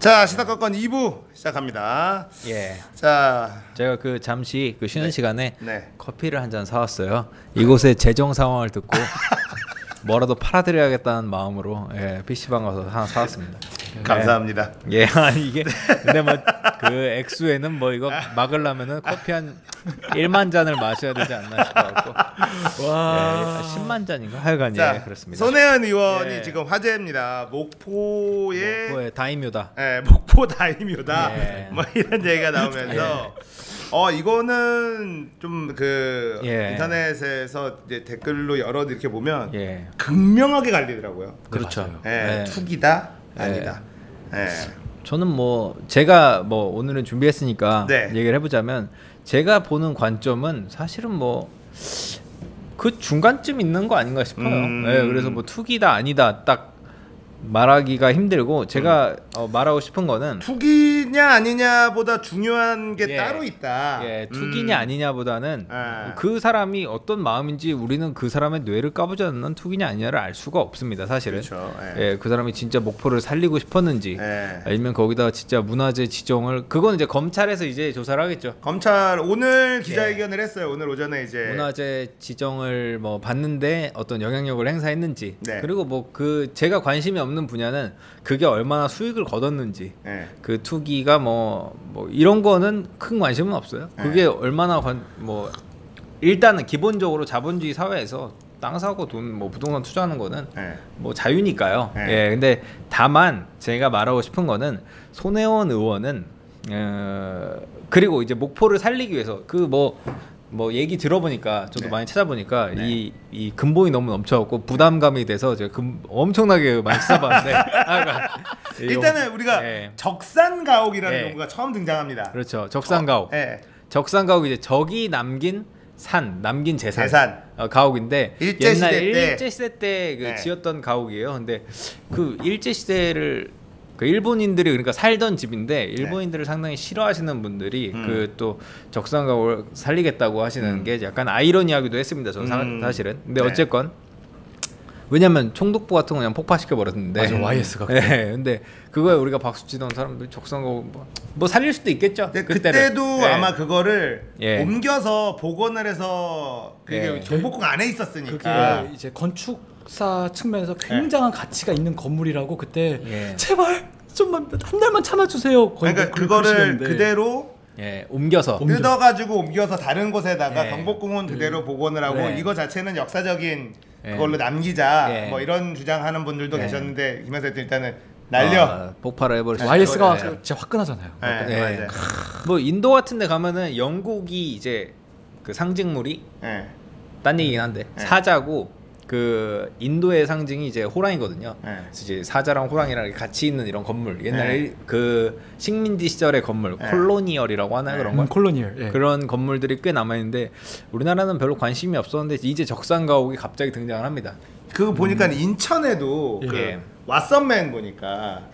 자, 시사건건 2부 시작합니다. 예. 자, 제가 그 잠시 그 쉬는 시간에 네. 커피를 한 잔 사왔어요. 이곳의 재정 상황을 듣고 뭐라도 팔아드려야겠다는 마음으로 PC방 가서 하나 사왔습니다. 감사합니다. 예, 아니 이게 근데 뭐 그 액수에는 뭐 이거 막으려면은 커피 한 1만 잔을 마셔야 되지 않나 싶어갖고 와 10만 잔인가 하여간 자, 예 그렇습니다. 손혜원 의원이 예. 지금 화제입니다. 목포의 다이묘다. 목포 다이묘다. 예. 뭐 이런 얘기가 나오면서 이거는 좀 그 인터넷에서 이제 댓글로 여러 이렇게 보면 극명하게 갈리더라고요. 그렇죠. 투기다 아니다. 저는 뭐 제가 뭐 오늘은 준비했으니까 얘기를 해보자면 제가 보는 관점은 사실은 뭐 그 중간쯤 있는 거 아닌가 싶어요. 그래서 뭐 투기다 아니다 딱 말하기가 힘들고 제가 말하고 싶은 거는 투기냐 아니냐보다 중요한 게 따로 있다. 투기냐 아니냐보다는 그 사람이 어떤 마음인지 우리는 그 사람의 뇌를 까보지 않는 투기냐 아니냐를 알 수가 없습니다. 사실은. 그렇죠. 그 사람이 진짜 목포를 살리고 싶었는지 아니면 거기다가 진짜 문화재 지정을 그건 이제 검찰에서 이제 조사를 하겠죠. 검찰 오늘 기자회견을 했어요. 오늘 오전에 이제 문화재 지정을 뭐 받는데 어떤 영향력을 행사했는지 그리고 뭐 그 제가 관심이 없는 분야는 그게 얼마나 수익을 거뒀는지 그 투기가 뭐 이런 거는 큰 관심은 없어요. 그게 얼마나 뭐 일단은 기본적으로 자본주의 사회에서 땅 사고 돈 뭐 부동산 투자하는 거는 뭐 자유니까요. 근데 다만 제가 말하고 싶은 거는 손혜원 의원은 그리고 이제 목포를 살리기 위해서 그 뭐 얘기 들어보니까 저도 많이 찾아보니까 이 근본이 너무 넘쳐갖고 부담감이 돼서 제가 엄청나게 많이 찾아봤는데 일단은 우리가 적산가옥이라는 용어가 처음 등장합니다. 그렇죠. 적산가옥. 적산가옥이 이제 적이 남긴 남긴 재산. 가옥인데 일제 시대 때 그 지었던 가옥이에요. 근데 그 일제 시대를 그 일본인들이 그러니까 살던 집인데 일본인들을 상당히 싫어하시는 분들이 그 또 적산가옥을 살리겠다고 하시는 게 약간 아이러니하기도 했습니다. 저는 사실은. 근데 어쨌건 왜냐면 총독부 같은 거 그냥 폭파시켜 버렸는데. 맞아, YS가. 근데 그거에 우리가 박수 치던 사람들이 적산가옥 뭐 살릴 수도 있겠죠. 그때도 아마 그거를 옮겨서 복원을 해서 그게 경복궁 안에 있었으니까. 그게 이제 건축사 측면에서 굉장한 가치가 있는 건물이라고 그때 제발 좀만 한 달만 참아주세요. 그러니까 그거를 그대로 옮겨서 뜯어가지고 옮겨서 다른 곳에다가 경복궁은 그대로 복원을 하고 이거 자체는 역사적인 그걸로 남기자 뭐 이런 주장하는 분들도 계셨는데 김현수 일단은 날려 폭발을 해버렸어요. YS가 진짜 화끈하잖아요. 뭐 인도 같은데 가면은 영국이 이제 그 상징물이 딴 얘기긴 한데 사자고 그 인도의 상징이 이제 호랑이거든요. 그래서 이제 사자랑 호랑이랑 같이 있는 이런 건물 옛날에 그 식민지 시절의 건물 콜로니얼이라고 하나요? 그런 거? 콜로니얼 그런 건물들이 꽤 남아있는데 우리나라는 별로 관심이 없었는데 이제 적산가옥이 갑자기 등장을 합니다. 그거 보니까 인천에도 그 왓썸맨 보니까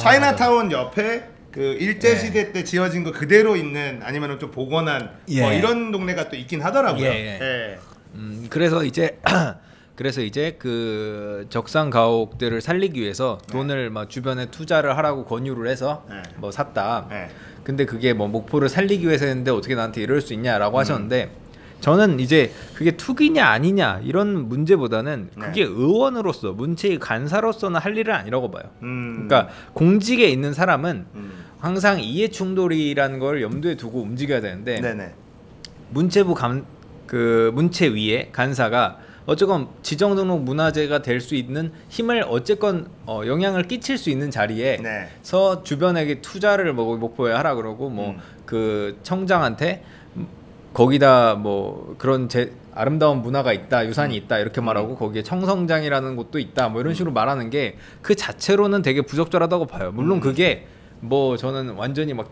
차이나타운 옆에 그 일제 시대 때 지어진 거 그대로 있는 아니면 좀 복원한 뭐 이런 동네가 또 있긴 하더라고요. 그래서 이제 그 적산가옥들을 살리기 위해서 돈을 막 주변에 투자를 하라고 권유를 해서 뭐 샀다. 근데 그게 뭐 목포를 살리기 위해서 했는데 어떻게 나한테 이럴 수 있냐라고 하셨는데 저는 이제 그게 투기냐 아니냐 이런 문제보다는 그게 의원으로서 문체의 간사로서는 할 일은 아니라고 봐요. 그러니까 공직에 있는 사람은 항상 이해충돌이라는 걸 염두에 두고 움직여야 되는데 문체부 그 문체위의 간사가 어쨌건 지정등록 문화재가 될 수 있는 힘을 어쨌건 영향을 끼칠 수 있는 자리에서 주변에게 투자를 뭐 목포에 하라 그러고 뭐 그 청장한테 거기다 뭐 그런 아름다운 문화가 있다 유산이 있다 이렇게 말하고 거기에 청성장이라는 곳도 있다 뭐 이런 식으로 말하는 게 그 자체로는 되게 부적절하다고 봐요. 물론 그게 뭐 저는 완전히 막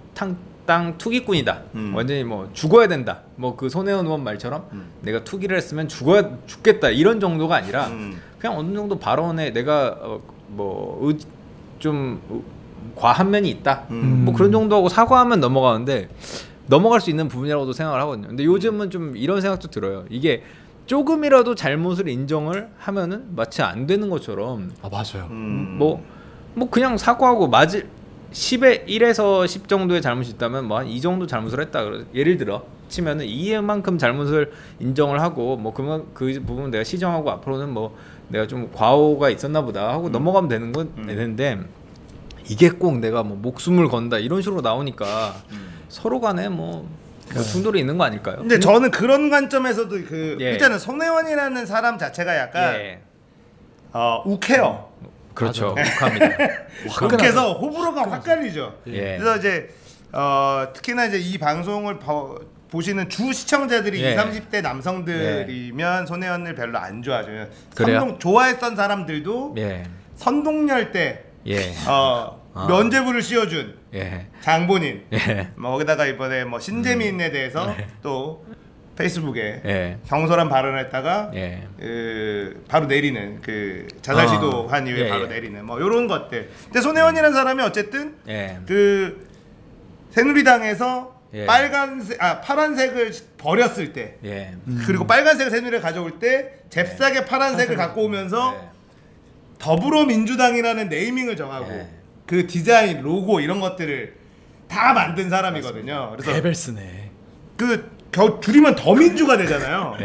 땅 투기꾼이다. 완전히 뭐 죽어야 된다. 뭐 그 손혜원 의원 말처럼 내가 투기를 했으면 죽겠다 이런 정도가 아니라 그냥 어느 정도 발언에 내가 좀 과한 면이 있다. 뭐 그런 정도하고 사과하면 넘어가는데 넘어갈 수 있는 부분이라고도 생각을 하거든요. 근데 요즘은 좀 이런 생각도 들어요. 이게 조금이라도 잘못을 인정을 하면은 마치 안 되는 것처럼 맞아요. 뭐 그냥 사과하고 10에 1에서 10 정도의 잘못이 있다면 뭐 한 이 정도 잘못을 했다. 예를 들어 치면은 이만큼 잘못을 인정을 하고 뭐 그러면 그 부분 내가 시정하고 앞으로는 뭐 내가 좀 과오가 있었나 보다 하고 넘어가면 되는 건 되는데 이게 꼭 내가 뭐 목숨을 건다 이런 식으로 나오니까 서로 간에 뭐 충돌이 있는 거 아닐까요? 근데 저는 그런 관점에서도 그 일단은 손혜원이라는 사람 자체가 약간 욱해요. 그렇죠. 욱합니다. 욱해서 호불호가 확 갈리죠. 그래서 이제 특히나 이제 이 방송을 보시는 주 시청자들이 20, 30대 남성들이면 손혜원을 별로 안 좋아하죠. 좋아했던 사람들도 선동열 때 면죄부를 씌워준 장본인 뭐 거기다가 이번에 뭐 신재민에 대해서 또 페이스북에 경솔한 발언을 했다가 바로 내리는 그 자살 시도한 이후에 바로 내리는 뭐 이런 것들. 근데 손혜원이라는 사람이 어쨌든 그 새누리당에서 파란색을 버렸을 때 그리고 빨간색 새누리를 가져올 때 잽싸게 파란색을 갖고 오면서 더불어민주당이라는 네이밍을 정하고 그 디자인, 로고 이런 것들을 다 만든 사람이거든요. 그래서 개벨스네. 줄이면 더민주가 되잖아요.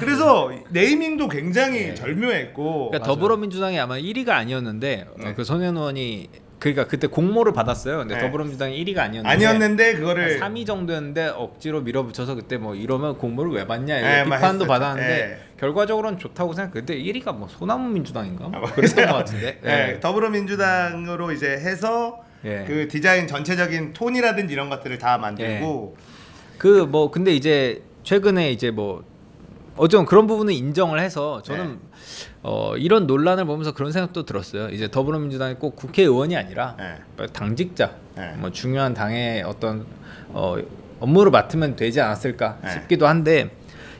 그래서 네이밍도 굉장히 절묘했고. 그러니까 더불어민주당이 아마 1위가 아니었는데 그 손혜원 의원이 그러니까 그때 공모를 받았어요. 근데 더불어민주당이 1위가 아니었는데 그거를 3위 정도였는데 억지로 밀어붙여서 그때 뭐 이러면 공모를 왜 받냐 이런 비판도 받았는데 결과적으로는 좋다고 생각. 그때 1위가 뭐 소나무 민주당인가? 그랬던 것 같은데. 더불어민주당으로 이제 해서 그 디자인 전체적인 톤이라든지 이런 것들을 다 만들고 근데 이제 최근에 이제 뭐 어쨌든 그런 부분은 인정을 해서 저는 이런 논란을 보면서 그런 생각도 들었어요. 이제 더불어민주당이 꼭 국회의원이 아니라 당직자, 뭐 중요한 당의 어떤 업무를 맡으면 되지 않았을까 싶기도 한데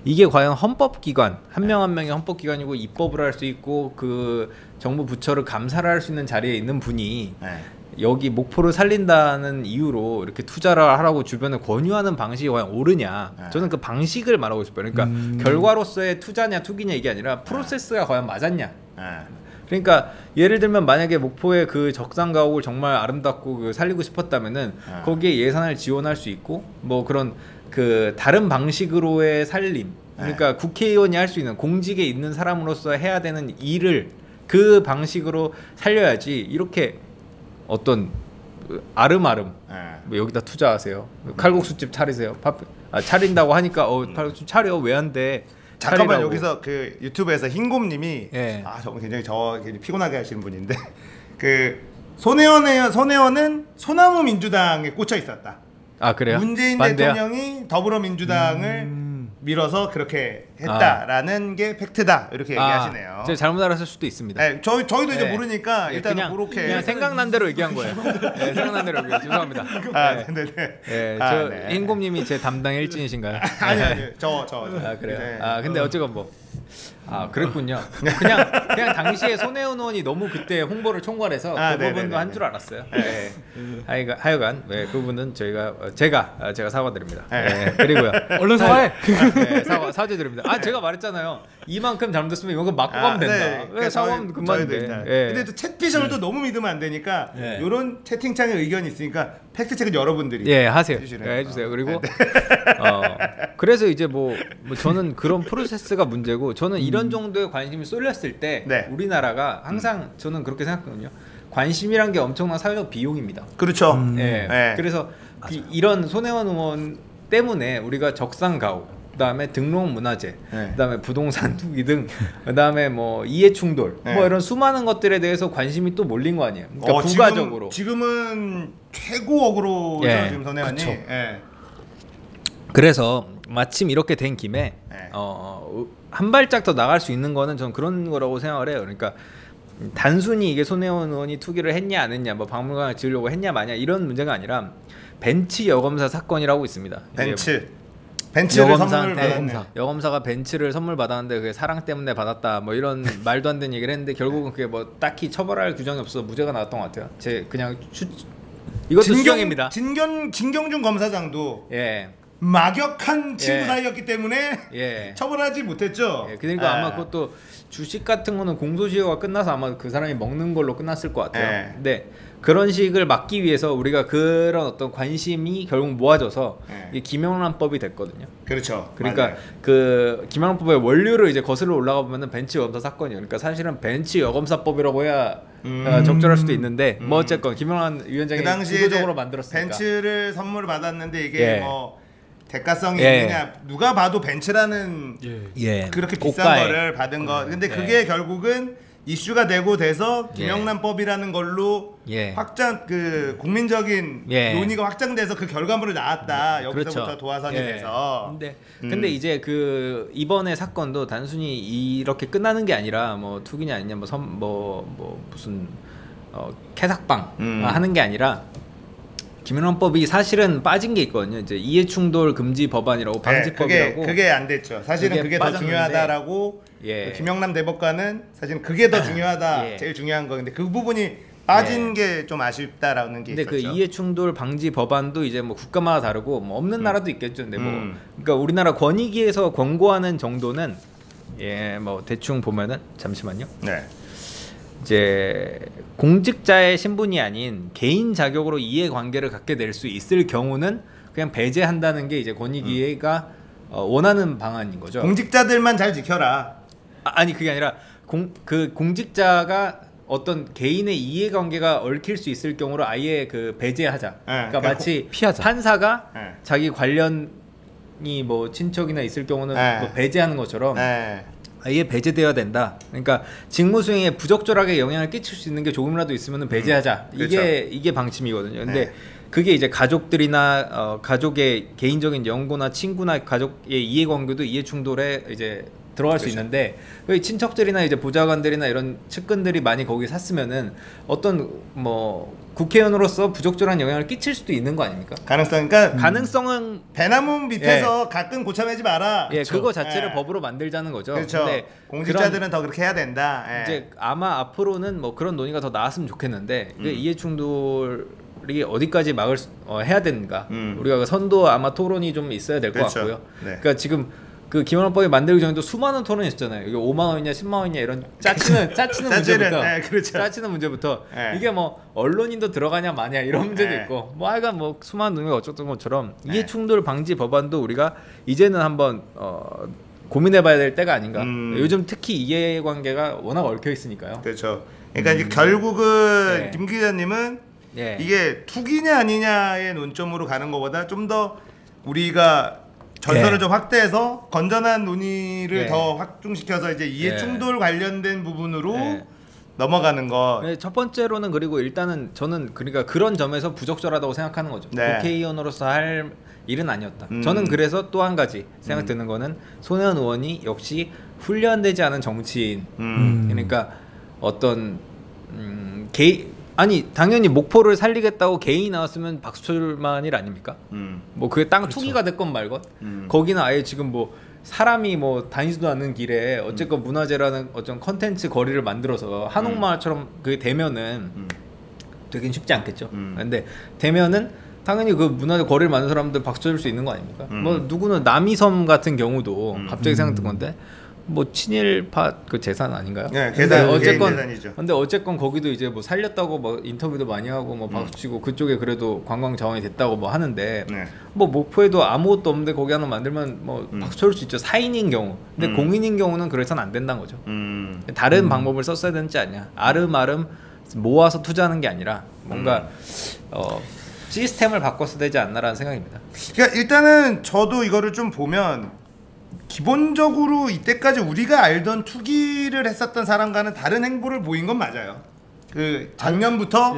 이게 과연 헌법기관 한 명 한 명이 헌법기관이고 입법을 할 수 있고 그 정부 부처를 감사를 할 수 있는 자리에 있는 분이 여기 목포를 살린다는 이유로 이렇게 투자를 하라고 주변에 권유하는 방식이 과연 옳으냐? 저는 그 방식을 말하고 싶어요. 그러니까 결과로서의 투자냐 투기냐 이게 아니라 프로세스가 과연 맞았냐? 그러니까 예를 들면 만약에 목포의 그 적산가옥을 정말 아름답고 그 살리고 싶었다면은 거기에 예산을 지원할 수 있고 뭐 그런 그 다른 방식으로의 살림, 그러니까 국회의원이 할 수 있는 공직에 있는 사람으로서 해야 되는 일을 그 방식으로 살려야지 이렇게 어떤 아름아름 뭐 여기다 투자하세요. 칼국수집 차리세요. 차린다고 하니까 칼국수집 차려 왜 안 돼? 잠깐만 여기서 그 유튜브에서 흰곰님이 저분 굉장히 피곤하게 하시는 분인데 그 손혜원은 소나무 민주당에 꽂혀 있었다. 아 그래요? 문재인 대통령이 더불어민주당을 밀어서 그렇게 했다라는 게 팩트다 이렇게 얘기하시네요. 제가 잘못 알았을 수도 있습니다. 저희도 이제 모르니까 일단 그렇게 그냥 생각난 대로 얘기한 거예요. 생각난 대로 얘기해요. 죄송합니다. 저 흰곰님이 제 담당 일진이신가요? 아니 저. 그래요. 근데 어쨌건 뭐. 그랬군요. 그냥 당시에 손혜원 의원이 너무 그때 홍보를 총괄해서 그 부분도 한 줄 알았어요. 하여간 그 부분은 제가 사과드립니다. 그리고요. 얼른 사과해. 사죄드립니다. 제가 말했잖아요. 이만큼 잘못했으면 이만큼 맞고 가면 된다. 왜 사과하면 그만인데. 근데 또 챗피셜을 또 너무 믿으면 안 되니까 이런 채팅창에 의견이 있으니까 팩트 체크는 여러분들이 하세요. 해주세요. 그리고 그래서 이제 뭐 저는 그런 프로세스가 문제고 저는 이런 정도의 관심이 쏠렸을 때 우리나라가 항상 저는 그렇게 생각하거든요. 관심이란 게 엄청난 사회적 비용입니다. 그렇죠. 그래서 이런 손혜원 의원 때문에 우리가 적산가옥 그다음에 등록문화재, 그다음에 부동산 투기 등, 그다음에 뭐 이해충돌, 뭐 이런 수많은 것들에 대해서 관심이 또 몰린 거 아니에요. 그러니까 부가적으로 지금은 최고 어그로죠 지금 손혜원이. 그래서 마침 이렇게 된 김에 한 발짝 더 나갈 수 있는 거는 저는 그런 거라고 생각을 해요. 그러니까 단순히 이게 손혜원 의원이 투기를 했냐 안 했냐, 뭐 박물관을 지으려고 했냐 마냐 이런 문제가 아니라 벤츠 여검사 사건이라고 있습니다. 벤츠를 선물 받았네. 여검사가 벤츠를 선물 받았는데 그게 사랑 때문에 받았다 뭐 이런 말도 안 되는 얘기를 했는데 결국은 그게 뭐 딱히 처벌할 규정이 없어서 무죄가 나왔던 것 같아요. 이것도 수정입니다. 진경준 검사장도 막역한 친구 사이였기 때문에 처벌하지 못했죠. 그러니까 아마 그것도 주식 같은 거는 공소시효가 끝나서 아마 그 사람이 먹는 걸로 끝났을 것 같아요. 근데 그런 식을 막기 위해서 우리가 그런 어떤 관심이 결국 모아져서 이게 김영란법이 됐거든요. 그렇죠. 그러니까 맞아요. 그 김영란법의 원료를 이제 거슬러 올라가 보면은 벤츠 여검사 사건이에요. 그러니까 사실은 벤츠 여검사법이라고 해야 적절할 수도 있는데 뭐 어쨌건 김영란 위원장이 그 주도적으로 만들었으니까 벤츠를 선물을 받았는데 이게 뭐 대가성이 있느냐 누가 봐도 벤츠라는 그렇게 비싼 고가의. 거를 받은 거 근데 그게 결국은 이슈가 되고 돼서 김영란법이라는 걸로 확장 그 국민적인 논의가 확장돼서 그 결과물이 나왔다. 여기서부터 그렇죠. 도화선이 돼서. 근데 이제 그 이번에 사건도 단순히 이렇게 끝나는 게 아니라 뭐 투기냐 아니냐 뭐 무슨 캐삭방 하는 게 아니라 김영란법이 사실은 빠진 게 있거든요. 이제 이해충돌 금지 법안이라고 방지법이라고. 그게 안 됐죠. 사실은 그게 더 중요하다라고. 김영남 대법관은 사실은 그게 더 중요하다. 제일 중요한 거. 근데 그 부분이 빠진 게 좀 아쉽다라는 게 근데 있었죠. 그 이해충돌 방지 법안도 이제 뭐 국가마다 다르고 뭐 없는 나라도 있겠죠. 근데 뭐 그러니까 우리나라 권익위에서 권고하는 정도는 뭐 대충 보면은 잠시만요. 이제 공직자의 신분이 아닌 개인 자격으로 이해관계를 갖게 될 수 있을 경우는 그냥 배제한다는 게 이제 권익위가 원하는 방안인 거죠. 공직자들만 잘 지켜라. 아니 그게 아니라 그 공직자가 어떤 개인의 이해관계가 얽힐 수 있을 경우로 아예 그 배제하자. 그러니까 마치 피하자. 판사가 자기 관련이 뭐 친척이나 있을 경우는 뭐 배제하는 것처럼 아예 배제되어야 된다. 그러니까 직무 수행에 부적절하게 영향을 끼칠 수 있는 게 조금이라도 있으면 배제하자. 이게 방침이거든요. 근데 그게 이제 가족들이나 가족의 개인적인 연고나 친구나 가족의 이해관계도 이해충돌에 이제 들어갈 수 있는데 친척들이나 이제 보좌관들이나 이런 측근들이 많이 거기 샀으면은 어떤 뭐 국회의원으로서 부적절한 영향을 끼칠 수도 있는 거 아닙니까? 가능성은 배나무 밑에서 가끔 고쳐내지 마라. 그거 자체를 법으로 만들자는 거죠. 그렇죠. 근데 공직자들은 더 그렇게 해야 된다. 이제 아마 앞으로는 뭐 그런 논의가 더 나왔으면 좋겠는데 이해충돌이 어디까지 해야 되는가? 우리가 그 선도 아마 토론이 좀 있어야 될 것 같고요. 그러니까 지금 그 김영란법이 만들기 전에도 수많은 토론이 있었잖아요. 이게 5만 원이냐 10만 원이냐 이런 짜치는 문제부터 짜치는 문제부터 이게 뭐 언론인도 들어가냐 마냐 이런 문제도 있고 뭐 하여간 뭐 수많은 논의가 어쩌던 것처럼 이해충돌 방지 법안도 우리가 이제는 한번 고민해봐야 될 때가 아닌가. 요즘 특히 이해관계가 워낙 얽혀 있으니까요. 그렇죠. 그러니까 이제 결국은 김 기자님은 이게 투기냐 아니냐의 논점으로 가는 것보다 좀 더 우리가 전선을 좀 확대해서 건전한 논의를 더 확충시켜서 이제 이해충돌 관련된 부분으로 넘어가는 거. 첫 번째로는 그리고 일단은 저는 그러니까 그런 점에서 부적절하다고 생각하는 거죠. 국회의원으로서 할 일은 아니었다. 저는 그래서 또 한 가지 생각 드는 거는 손혜원 의원이 역시 훈련되지 않은 정치인. 그러니까 어떤 아니 당연히 목포를 살리겠다고 개인이 나왔으면 박수 칠 만한 일 아닙니까? 뭐 그게 땅 투기가 됐건 말건 거기는 아예 지금 뭐 사람이 뭐 다니지도 않는 길에 어쨌건 문화재라는 어떤 컨텐츠 거리를 만들어서 한옥마을처럼 그게 되면은 되긴 쉽지 않겠죠. 근데 되면은 당연히 그 문화재 거리를 만든 사람들 박수 칠 수 있는 거 아닙니까? 뭐 누구는 남이섬 같은 경우도 갑자기 생각든 건데 뭐 친일파 그 재산 아닌가요? 근데 어쨌건 거기도 이제 뭐 살렸다고 뭐 인터뷰도 많이 하고 뭐 박수치고 그쪽에 그래도 관광 자원이 됐다고 뭐 하는데 뭐 목포에도 아무것도 없는데 거기 하나 만들면 뭐 박수칠 수 있죠. 사인인 경우. 근데 공인인 경우는 그래서는 안 된다는 거죠. 다른 방법을 썼어야 되지 않냐. 아름아름 모아서 투자하는 게 아니라 뭔가 시스템을 바꿨어야 되지 않나라는 생각입니다. 그러니까 일단은 저도 이거를 좀 보면 기본적으로 이때까지 우리가 알던 투기를 했었던 사람과는 다른 행보를 보인 건 맞아요. 그 작년부터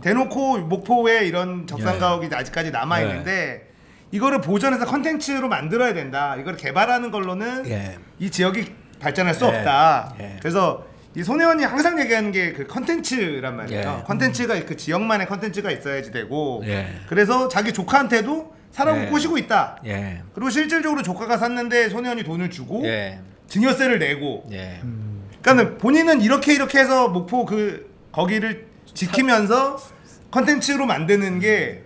대놓고 목포에 이런 적산가옥이 아직까지 남아 있는데 이거를 보존해서 컨텐츠로 만들어야 된다. 이걸 개발하는 걸로는 이 지역이 발전할 수 없다. 그래서 이 손혜원이 항상 얘기하는 게 그 컨텐츠란 말이에요. 컨텐츠가 그 지역만의 컨텐츠가 있어야지 되고 그래서 자기 조카한테도 사라고 꼬시고 있다. 그리고 실질적으로 조카가 샀는데 손혜원이 돈을 주고 증여세를 내고. 그러니까는 본인은 이렇게 해서 목포 거기를 지키면서 컨텐츠로 만드는 게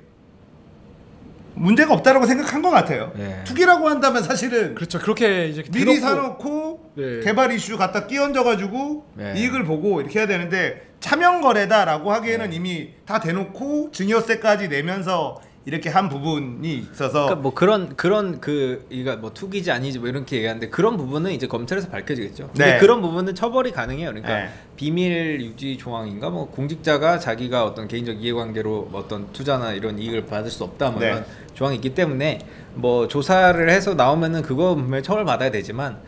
문제가 없다라고 생각한 것 같아요. 예. 투기라고 한다면 사실은 그렇죠. 그렇게 이제 미리 사놓고 네. 개발 이슈 갖다 끼얹어가지고 네. 이익을 보고 이렇게 해야 되는데 차명 거래다라고 하기에는 이미 다 대놓고 증여세까지 내면서 이렇게 한 부분이 있어서 그러니까 뭐 그런 이가 뭐 투기지 아니지 뭐 이렇게 얘기하는데 그런 부분은 이제 검찰에서 밝혀지겠죠. 근데 네. 그런 부분은 처벌이 가능해요. 그러니까 네. 비밀 유지 조항인가 뭐 공직자가 자기가 어떤 개인적 이해관계로 어떤 투자나 이런 이익을 받을 수 없다 뭐 이런 조항이 있기 때문에 뭐 조사를 해서 나오면은 그거 분명히 처벌 받아야 되지만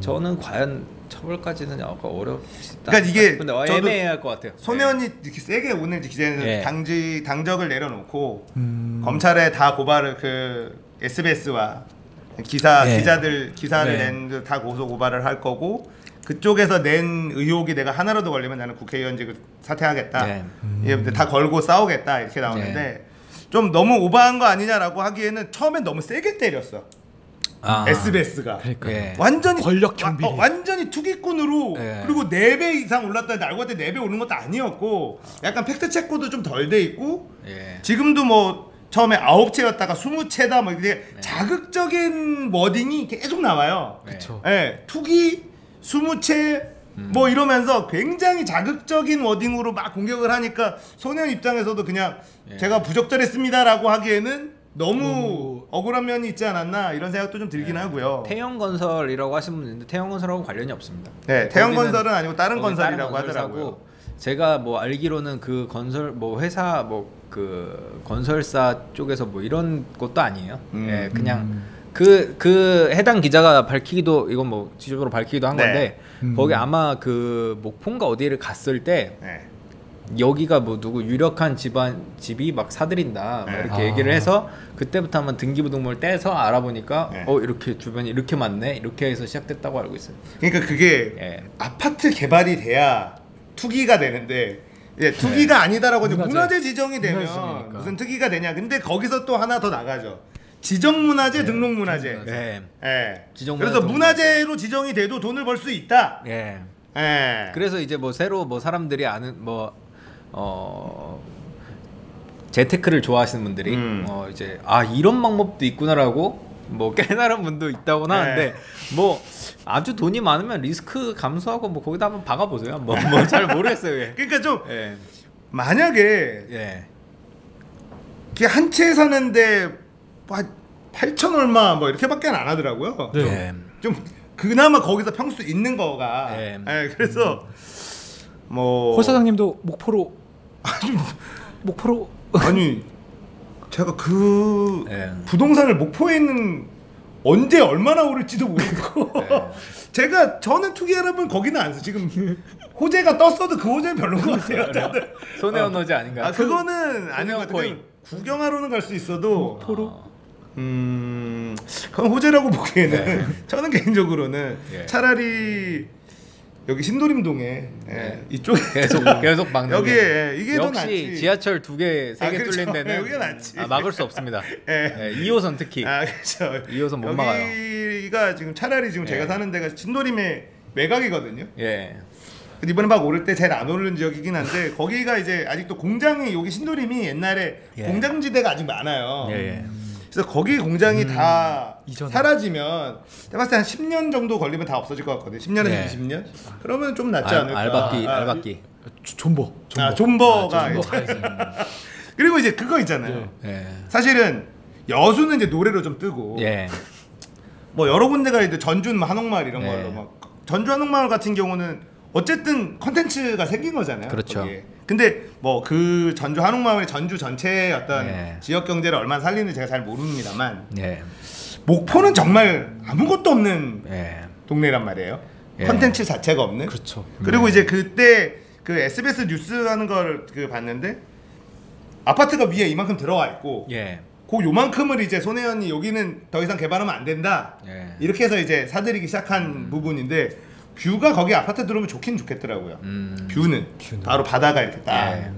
저는 과연 처벌까지는 약간 어렵다. 그러니까 이게 근데 애매할 것 같아요. 손혜원이 이렇게 세게 오늘 기자회견에서 예. 당적을 내려놓고 검찰에 다 고발을 그 SBS와 기자들 기사를 낸 다 고소 고발을 할 거고 그쪽에서 낸 의혹이 내가 하나라도 걸리면 나는 국회의원직을 사퇴하겠다. 다 걸고 싸우겠다 이렇게 나오는데 좀 너무 오버한 거 아니냐라고 하기에는 처음엔 너무 세게 때렸어. SBS가 그러니까. 완전히 권력 경비 완전히 투기꾼으로 그리고 4배 이상 올랐다는데 알고 봤더니 4배 오른 것도 아니었고 약간 팩트 체크도 좀 덜 돼 있고 지금도 뭐 처음에 9채였다가 20채다 뭐 이렇게 자극적인 워딩이 계속 나와요. 그렇죠. 투기 20채 뭐 이러면서 굉장히 자극적인 워딩으로 막 공격을 하니까 소년 입장에서도 그냥 제가 부적절했습니다라고 하기에는 너무 억울한 면이 있지 않았나 이런 생각도 좀 들긴 하고요. 태영건설이라고 하시는 분 있는데 태영건설하고 관련이 없습니다. 네, 태영건설은 아니고 다른 건설이라고 하더라고요. 제가 뭐 알기로는 그 건설 뭐 회사 뭐 그 건설사 쪽에서 뭐 이런 것도 아니에요. 그냥 그 해당 기자가 밝히기도 이건 뭐 지적으로 밝히기도 한 건데 거기 아마 그 목포인가 어디를 갔을 때. 여기가 뭐 누구 유력한 집이 막 사들인다 막 이렇게 얘기를 해서 그때부터 한번 등기부등본을 떼서 알아보니까 이렇게 주변이 이렇게 많네 이렇게 해서 시작됐다고 알고 있어요. 그러니까 그게 아파트 개발이 돼야 투기가 되는데 투기가 아니다라고 문화재 지정이 되면 무슨 투기가 되냐. 근데 거기서 또 하나 더 나가죠. 지정문화재, 등록문화재. 그래서 문화재로 지정이 돼도 돈을 벌 수 있다. 그래서 이제 뭐 새로 뭐 사람들이 아는 재테크를 좋아하시는 분들이 이제 이런 방법도 있구나라고 뭐 깨달은 분도 있다고 하는데 뭐 아주 돈이 많으면 리스크 감수하고 뭐 거기다 한번 박아보세요. 뭐 잘 모르겠어요. 그러니까 좀 만약에 한 채 사는데 8천 얼마 뭐 이렇게밖에 안 하더라고요. 좀 그나마 거기서 평수 있는 거가 그래서 뭐 홀 사장님도 목포로 아니 제가 그 부동산을 목포에 있는 언제 얼마나 오를지도 모르고 저는 투기하려면 거기는 안 써. 지금 호재가 떴어도 그 호재는 별로인 것 같아요. 손해원 호재 아닌가요? 그거는 아닌 것 같아요. 구경하러는 갈 수 있어도 목포로 그건 호재라고 보기에는 저는 개인적으로는 차라리 여기 신도림동에 이쪽에 계속 막는 여기에 이게 더 역시 낫지. 지하철 2개, 3개 뚫린 데는 여기가 낫지. 막을 수 없습니다. 2호선 특히. 그렇죠. 2호선 못 막아요. 여기가 지금 차라리 지금 제가 사는 데가 신도림의 외곽이거든요. 근데 이번에 막 오를 때 제일 안 오르는 지역이긴 한데 거기가 이제 아직도 공장이 여기 신도림이 옛날에 공장지대가 아직 많아요. 그래서 거기 공장이 다 사라지면 내가 봤을 때 한 10년 정도 걸리면 다 없어질 것 같거든요. 10년에서 20년? 그러면 좀 낫지 않을까. 알박기. 존버가 그리고 이제 그거 있잖아요. 사실은 여수는 이제 노래로 좀 뜨고 뭐 여러 군데가 이제 전주 한옥마을 이런 걸로 막 전주 한옥마을 같은 경우는 어쨌든 컨텐츠가 생긴 거잖아요. 그렇죠. 거기에. 근데 뭐 그 전주 한옥마을이 전주 전체의 어떤 지역 경제를 얼마나 살리는지 제가 잘 모릅니다만 목포는 정말 아무것도 없는 동네란 말이에요. 컨텐츠 자체가 없는. 그렇죠. 그리고 이제 그때 그 SBS 뉴스 하는 걸 봤는데 아파트가 위에 이만큼 들어와 있고 그 요만큼을 이제 손혜원이 여기는 더 이상 개발하면 안 된다. 이렇게 해서 이제 사들이기 시작한 부분인데 뷰가 거기 아파트 들어오면 좋긴 좋겠더라고요. 뷰는 바로 바다가 이렇게 딱.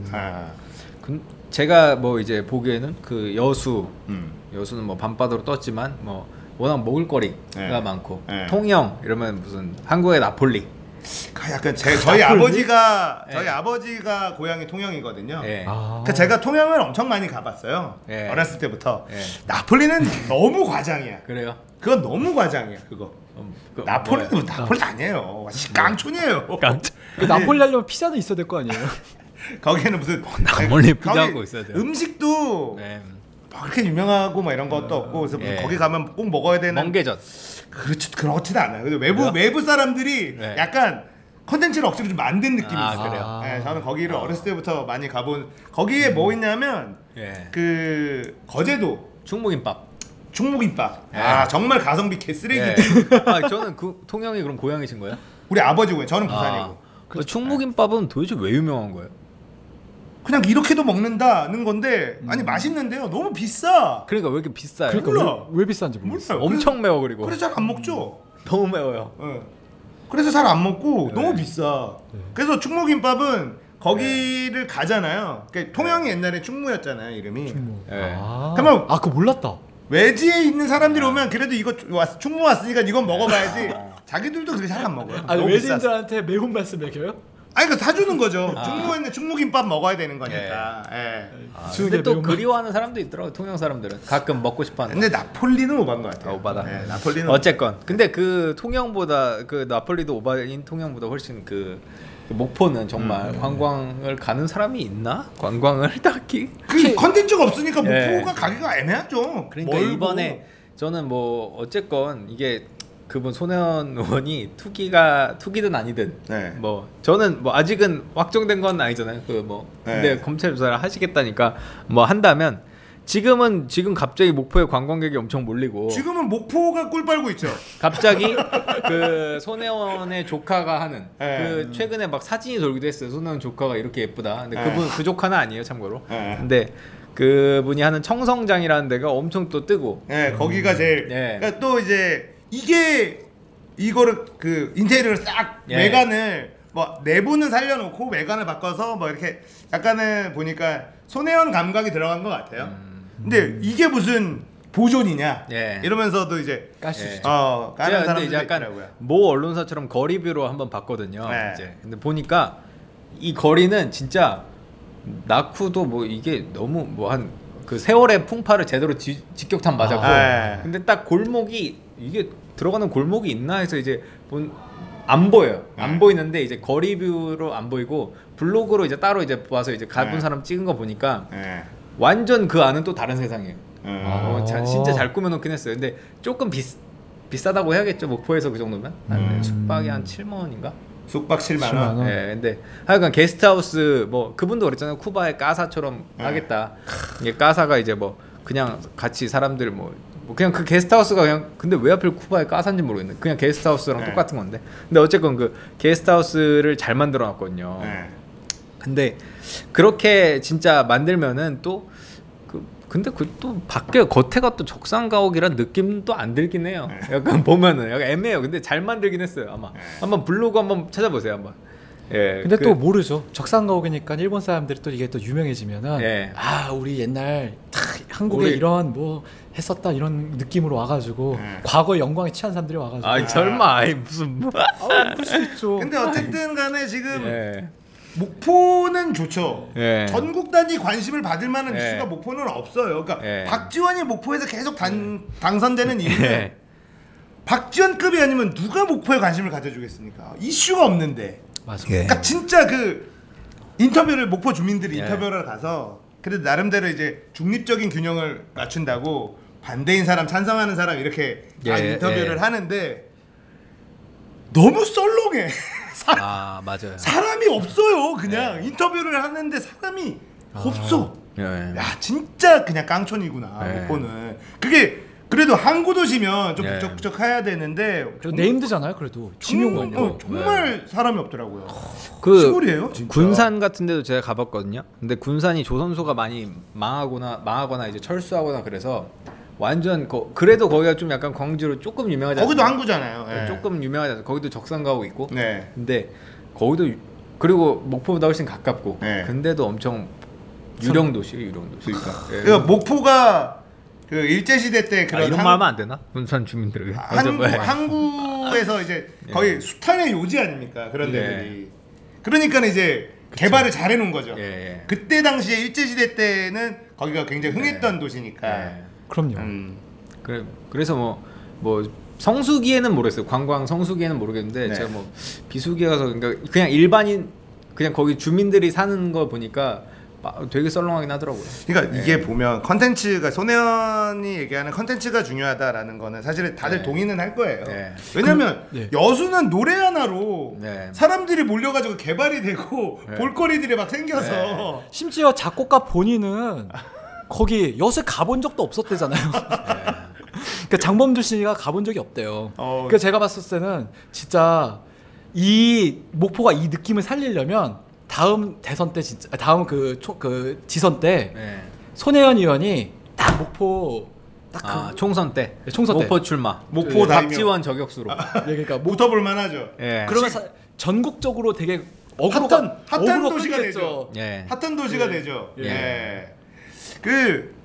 제가 뭐 이제 보기에는 그 여수는 뭐 밤바다로 떴지만 뭐 워낙 먹을거리가 많고 통영 이러면 무슨 한국의 나폴리 약간 저희 아버지가 고향이 통영이거든요. 그러니까 제가 통영을 엄청 많이 가봤어요. 어렸을 때부터. 나폴리는 너무 과장이야. 그래요? 그건 너무 과장이야. 그거. 나폴리는 나폴리 아니에요. 깡촌이에요. 그 나폴리 하려면 피자는 있어야 될 거 아니에요? 거기에는 무슨 나폴리 피자하고 있어야 돼요. 음식도 그렇게 유명하고 막 이런 것도 없고 그래서 거기 가면 꼭 먹어야 되는 멍게전. 그렇지는 않아요. 근데 외부 사람들이 약간 컨텐츠를 억지로 좀 만든 느낌이 있어요. 그래요? 네, 저는 거기를 어렸을 때부터 많이 가본. 거기에 뭐 있냐면 그 거제도 충무김밥. 정말 가성비 개쓰레기. 저는 그 통영이 그럼 고향이신 거예요? 우리 아버지 고향. 저는 부산이고. 충무김밥은 도대체 왜 유명한 거예요? 그냥 이렇게도 먹는다는 건데 아니 맛있는데요. 너무 비싸. 그러니까 왜 이렇게 비싸요? 그러니까 왜 비싼지 모르겠어요. 엄청 매워 그리고. 그래서 잘 안 먹죠. 너무 매워요. 그래서 잘 안 먹고 너무 비싸. 그래서 충무김밥은 거기를 가잖아요. 그러니까 통영이 옛날에 충무였잖아요 이름이. 그러면 그거 몰랐다. 외지에 있는 사람들이 오면 그래도 이거 충무 왔으니까 이건 먹어봐야지. 자기들도 그렇게 잘 안 먹어요. 아니 외지인들한테 매운맛을 먹여요? 아니 그 사주는 거죠. 충무했는데 충무김밥 먹어야 되는 거니까. 근데 또 그리워하는 사람도 있더라고 통영 사람들은 가끔 먹고 싶어하는. 근데 나폴리는 오바인 것 같아요. 오바다. 나폴리는 어쨌건 근데 그 통영보다 그 나폴리도 오바인 통영보다 훨씬 그 목포는 정말 관광을 가는 사람이 있나? 관광을 딱히 그 컨텐츠가 없으니까 목포가 가기가 애매하죠. 그러니까 멀고. 이번에 저는 뭐 어쨌건 이게 그분 손혜원 의원이 투기든 아니든 뭐 저는 뭐 아직은 확정된 건 아니잖아요. 그 뭐 근데 검찰 조사를 하시겠다니까 뭐 한다면 지금 갑자기 목포에 관광객이 엄청 몰리고 지금은 목포가 꿀 빨고 있죠. 갑자기 그 손혜원의 조카가 하는 그 최근에 막 사진이 돌기도 했어요. 손혜원 조카가 이렇게 예쁘다. 근데 그분 그 조카는 아니에요, 참고로. 근데 그분이 하는 청성장이라는 데가 엄청 또 뜨고. 거기가 제일. 그러니까 또 이제 이거를 그 인테리어를 싹 외관을 뭐 내부는 살려놓고 외관을 바꿔서 뭐 이렇게 약간은 보니까 손혜원 감각이 들어간 것 같아요. 근데 이게 무슨 보존이냐 이러면서도 이제 까시죠. 까는 사람들이 이제 약간 있더라고요. 모 언론사처럼 거리뷰로 한번 봤거든요. 이제 근데 보니까 이 거리는 진짜 낙후도 뭐 이게 너무 뭐 한 그 세월의 풍파를 제대로 직격탄 맞았고 근데 딱 골목이 이게 들어가는 골목이 있나 해서 이제 안 보여요. 안 보이는데 이제 거리뷰로 안 보이고 블로그로 이제 따로 이제 와서 이제 가본 사람 찍은 거 보니까 완전 그 안은 또 다른 세상이에요. 진짜 잘 꾸며놓긴 했어요. 근데 조금 비싸다고 해야겠죠. 목포에서 그 정도면 숙박이 한 7만 원인가? 숙박 7만 원. 근데 하여간 게스트하우스 뭐 그분도 그랬잖아요. 쿠바의 까사처럼 하겠다. 이게 까사가 이제 뭐 그냥 같이 사람들 뭐 그냥 그 게스트하우스가 그냥 근데 왜 하필 쿠바의 까사인지 모르겠네. 그냥 게스트하우스랑 똑같은 건데. 근데 어쨌건 그 게스트하우스를 잘 만들어 놨거든요. 근데 그렇게 진짜 만들면은 또 근데 그 또 밖에 겉에가 또 적산가옥이란 느낌도 안 들긴 해요. 약간 보면은 약간 애매해요. 근데 잘 만들긴 했어요. 아마 한번 블로그 한번 찾아보세요 한번. 근데 또 모르죠. 적산가옥이니까 일본 사람들이 또 이게 또 유명해지면은 우리 옛날 한국에 이런 뭐 했었다 이런 느낌으로 와가지고 과거의 영광에 취한 사람들이 와가지고 설마 무슨 뭐 그럴 수 있죠. 근데 어쨌든 간에 지금 목포는 좋죠. 전국 단위 관심을 받을 만한 이슈가 목포는 없어요. 그러니까 박지원이 목포에서 계속 당선되는 이유는 박지원급이 아니면 누가 목포에 관심을 가져주겠습니까? 이슈가 없는데. 맞아. 그러니까 진짜 그 인터뷰를 목포 주민들이 인터뷰를 가서 그래도 나름대로 이제 중립적인 균형을 맞춘다고 반대인 사람 찬성하는 사람 이렇게 인터뷰를 하는데 너무 썰렁해. 맞아요. 사람이 없어요. 그냥 인터뷰를 하는데 사람이 없어. 야 진짜 그냥 깡촌이구나. 목포는 그게 그래도 항구 도시면 좀 부쩍부쩍해야 되는데 내 힘들잖아요. 그래도 중요한 정말 사람이 없더라고요. 그 시골이에요, 진짜. 군산 같은 데도 제가 가봤거든요. 근데 군산이 조선소가 많이 망하거나 이제 철수하거나 그래서 완전 그래도 거기가 좀 약간 광주로 조금 유명하지 않아요? 거기도 항구잖아요. 조금 유명하지 않아요? 거기도 적산가옥 있고. 근데 거기도 그리고 목포보다 훨씬 가깝고. 근데도 엄청 유령 도시예요, 유령 도시. 그러니까 목포가 그 일제 시대 때 그런 이런 말 하면 안 되나? 군산 주민들에게. 항구에서 이제 거의 수탈의 요지 아닙니까? 그런 데들이. 그러니까 이제 개발을 잘 해놓은 거죠. 그때 당시에 일제 시대 때는 거기가 굉장히 흥했던 도시니까. 그럼요. 그래서 뭐 성수기에는 모르겠어요. 관광 성수기에는 모르겠는데 제가 뭐 비수기에 가서 그러니까 그냥 일반인 그냥 거기 주민들이 사는 거 보니까 되게 썰렁하긴 하더라고요. 그러니까 이게 보면 컨텐츠가 손혜원이 얘기하는 컨텐츠가 중요하다라는 거는 사실 다들 동의는 할 거예요. 왜냐면 여수는 노래 하나로 사람들이 몰려가지고 개발이 되고 볼거리들이 막 생겨서 심지어 작곡가 본인은 거기 여수 가본 적도 없었대잖아요. 그러니까 장범주 씨가 가본 적이 없대요. 그러니까 제가 봤을 때는 진짜 이 목포가 이 느낌을 살리려면 다음 대선 때 진짜 다음 그 지선 때 손혜원 의원이 딱 목포 딱 총선 때 총선 목포 출마 목포 박지원 저격수로 그러니까 붙어볼 만하죠. 그러면 전국적으로 되게 핫한 도시가 되죠. 핫한 도시가 되죠. 그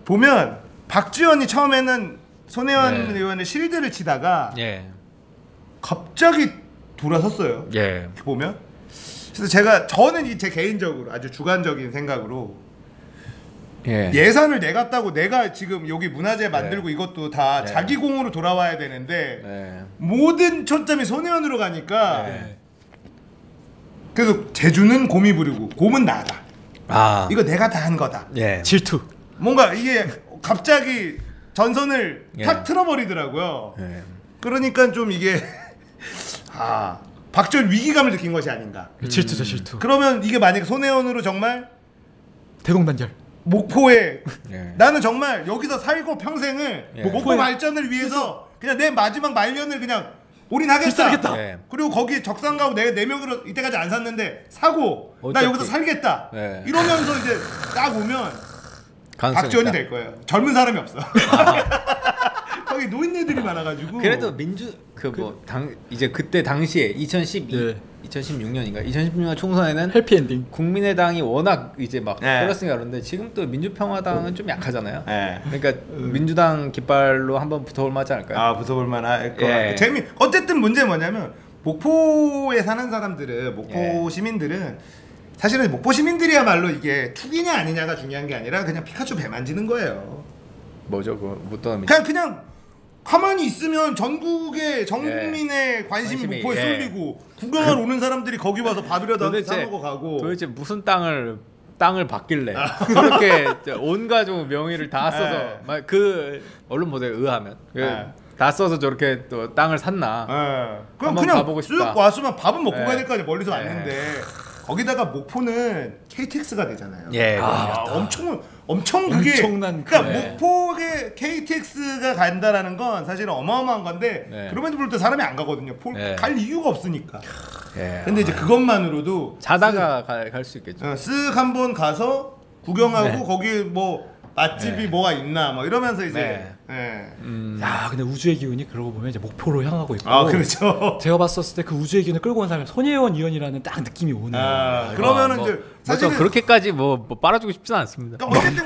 보면 박지원이 처음에는 손혜원 의원의 실드를 치다가 갑자기 돌아섰어요. 보면 그래서 저는 제 개인적으로 아주 주관적인 생각으로 예산을 내갔다고 내가 지금 여기 문화재 만들고 이것도 다 자기 공으로 돌아와야 되는데 모든 초점이 손혜원으로 가니까 그래서 제주는 곰이 부르고 곰은 나다. 이거 내가 다 한 거다. 질투. 뭔가 이게 갑자기 전선을 탁 틀어버리더라고요. 그러니까 좀 이게 박지원 위기감을 느낀 것이 아닌가. 질투죠, 질투. 그러면 이게 만약에 손혜원으로 정말 대동단결. 목포에 나는 정말 여기서 살고 평생을 목포 발전을 위해서 그냥 내 마지막 말년을 그냥 올인하겠다. 그리고 거기 적산가고 내 명으로 이때까지 안 샀는데 사고 나 여기서 살겠다. 이러면서 이제 딱 오면 박지원이 될 거예요. 젊은 사람이 없어. 거기 노인네들이 많아가지고. 그래도 이제 그때 당시에 2016년인가 2016년 총선에는 해피엔딩. 국민의당이 워낙 이제 막 끌었으니까 그런데 지금 또 민주평화당은 좀 약하잖아요. 그러니까 민주당 깃발로 한번 붙어볼 만하지 않을까요? 붙어볼 만할 것 같아요. 어쨌든 문제는 뭐냐면 목포에 사는 사람들은 목포 시민들은 사실은 목포 시민들이야말로 이게 투기냐 아니냐가 중요한 게 아니라 그냥 피카츄 배 만지는 거예요. 뭐죠? 어떤 그냥 가만히 있으면 전국의 전국민의 관심이 목포에 쏠리고 구경하러 오는 사람들이 거기 와서 밥이라도 사 먹어 가고. 도대체 무슨 땅을 받길래 그렇게 온 가족 명의를 다 써서 막 그 언론 보도에 의하면 다 써서 저렇게 또 땅을 샀나? 그럼 그냥 쓱 왔으면 밥은 먹고 가야 될 거 아니야. 멀리서 왔는데 거기다가 목포는 KTX가 되잖아요. 엄청 그게 엄청난 그러니까 목포에 KTX가 간다라는 건 사실은 어마어마한 건데 그럼에도 불구하고 사람이 안 가거든요. 갈 이유가 없으니까. 근데 이제 그것만으로도 자다가 갈 수 있겠죠. 쓱 한번 가서 구경하고 거기 뭐 맛집이 뭐가 있나 뭐 이러면서 이제 야, 근데 우주의 기운이 그러고 보면 이제 목포로 향하고 있고. 그렇죠. 제가 봤었을 때 그 우주의 기운을 끌고 온 사람이 손혜원 의원이라는 딱 느낌이 오네요. 그러면은 이제 사실 그렇게까지 뭐 빨아주고 싶지는 않습니다. 어쨌든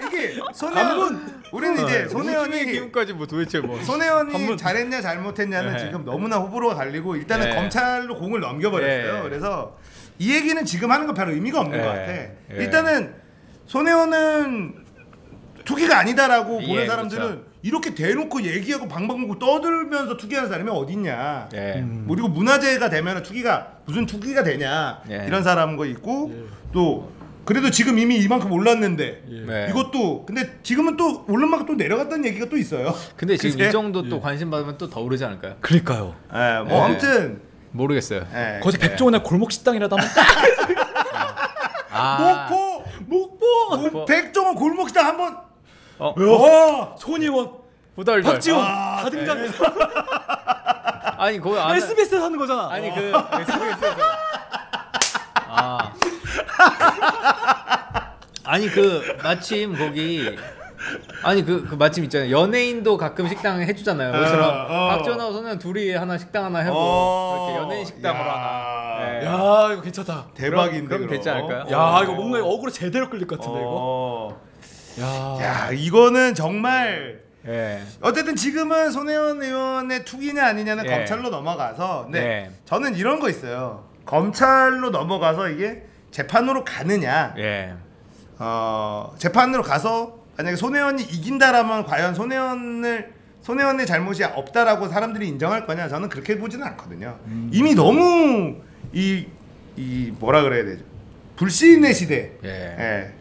이게 손혜원 우리는 이제 손혜원이 기운까지 뭐 도대체 뭐 손혜원이 잘했냐 잘못했냐는 지금 너무나 호불호가 갈리고 일단은 검찰로 공을 넘겨버렸어요. 그래서 이 얘기는 지금 하는 거 별 의미가 없는 것 같아. 일단은 손혜원은 투기가 아니다라고 보는 사람들은 그렇죠. 이렇게 대놓고 얘기하고 방방곡곡 떠들면서 투기하는 사람이 어딨냐. 그리고 문화재가 되면 투기가 무슨 투기가 되냐 이런 사람도 있고 또 그래도 지금 이미 이만큼 올랐는데 이것도 근데 지금은 또 오른 만큼 또 내려갔다는 얘기가 또 있어요. 근데 지금 이 정도 또 관심 받으면 또 더 오르지 않을까요? 그러니까요. 뭐 아무튼 모르겠어요. 거기 백종원의 골목 식당이라도 한번 목포 백종원 골목식당 한번 손혜원 후덜덜 박지원 다 등장해서 아니 거기 SBS에서 하는 거잖아. 아니 그 SBS에서 아니 그 마침 거기 아니 그 마침 있잖아요. 연예인도 가끔 식당 해주잖아요. 그처럼 박지원하고 손혜원 둘이 하나 식당 하나 하고 이렇게 연예인 식당으로 하나. 야 이거 괜찮다. 대박인데 그럼 됐지 않을까요? 야 이거 뭔가 어그로 제대로 끌릴 것 같은데 이거. 야 이거는 정말 어쨌든 지금은 손혜원 의원의 투기냐 아니냐는 검찰로 넘어가서 근데 저는 이런 거 있어요. 검찰로 넘어가서 이게 재판으로 가느냐 재판으로 가서 만약에 손혜원이 이긴다라면 과연 손혜원의 잘못이 없다라고 사람들이 인정할 거냐? 저는 그렇게 보지는 않거든요. 이미 너무 이 뭐라 그래야 되죠? 불신의 시대.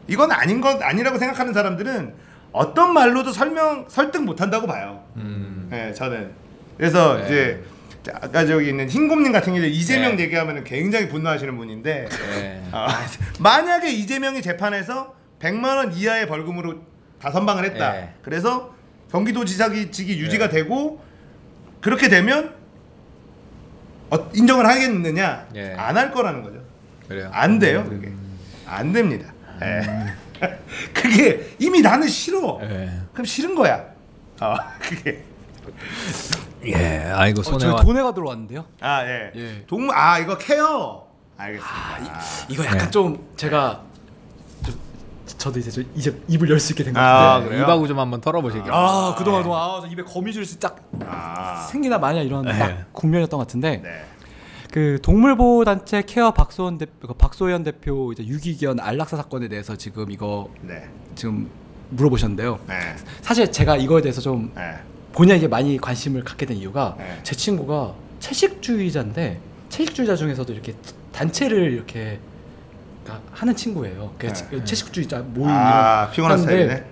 이건 아니라고 생각하는 사람들은 어떤 말로도 설득 못한다고 봐요. 저는 그래서 이제 아까 저기 있는 흰곰님 같은 경우에 이재명 얘기하면 굉장히 분노하시는 분인데 만약에 이재명이 재판에서 100만 원 이하의 벌금으로 다 선방을 했다. 그래서 경기도지사직이 유지가 되고 그렇게 되면 인정을 하겠느냐? 안 할 거라는 거죠. 그래요. 안 돼요. 그게 안 됩니다. 그게 이미 나는 싫어. 그럼 싫은 거야. 그게. 아이고 손해와 돈에가 들어왔는데요. 이거 케어. 알겠습니다. 이거 약간 좀 제가 저도 이제 입을 열 수 있게 된 것 같은데 이바구 좀 한번 털어보시게요. 그동안 입에 거미줄이 딱 생기나 마냐 이런 딱 국면이었던 것 같은데 그 동물보호 단체 케어 박소연 대표 이제 유기견 안락사 사건에 대해서 지금 이거 지금 물어보셨는데요. 사실 제가 이거에 대해서 좀 본의에게 많이 관심을 갖게 된 이유가 제 친구가 채식주의자인데 채식주의자 중에서도 이렇게 단체를 이렇게 하는 친구예요. 채식주의자 모임 피곤한 스타일이네.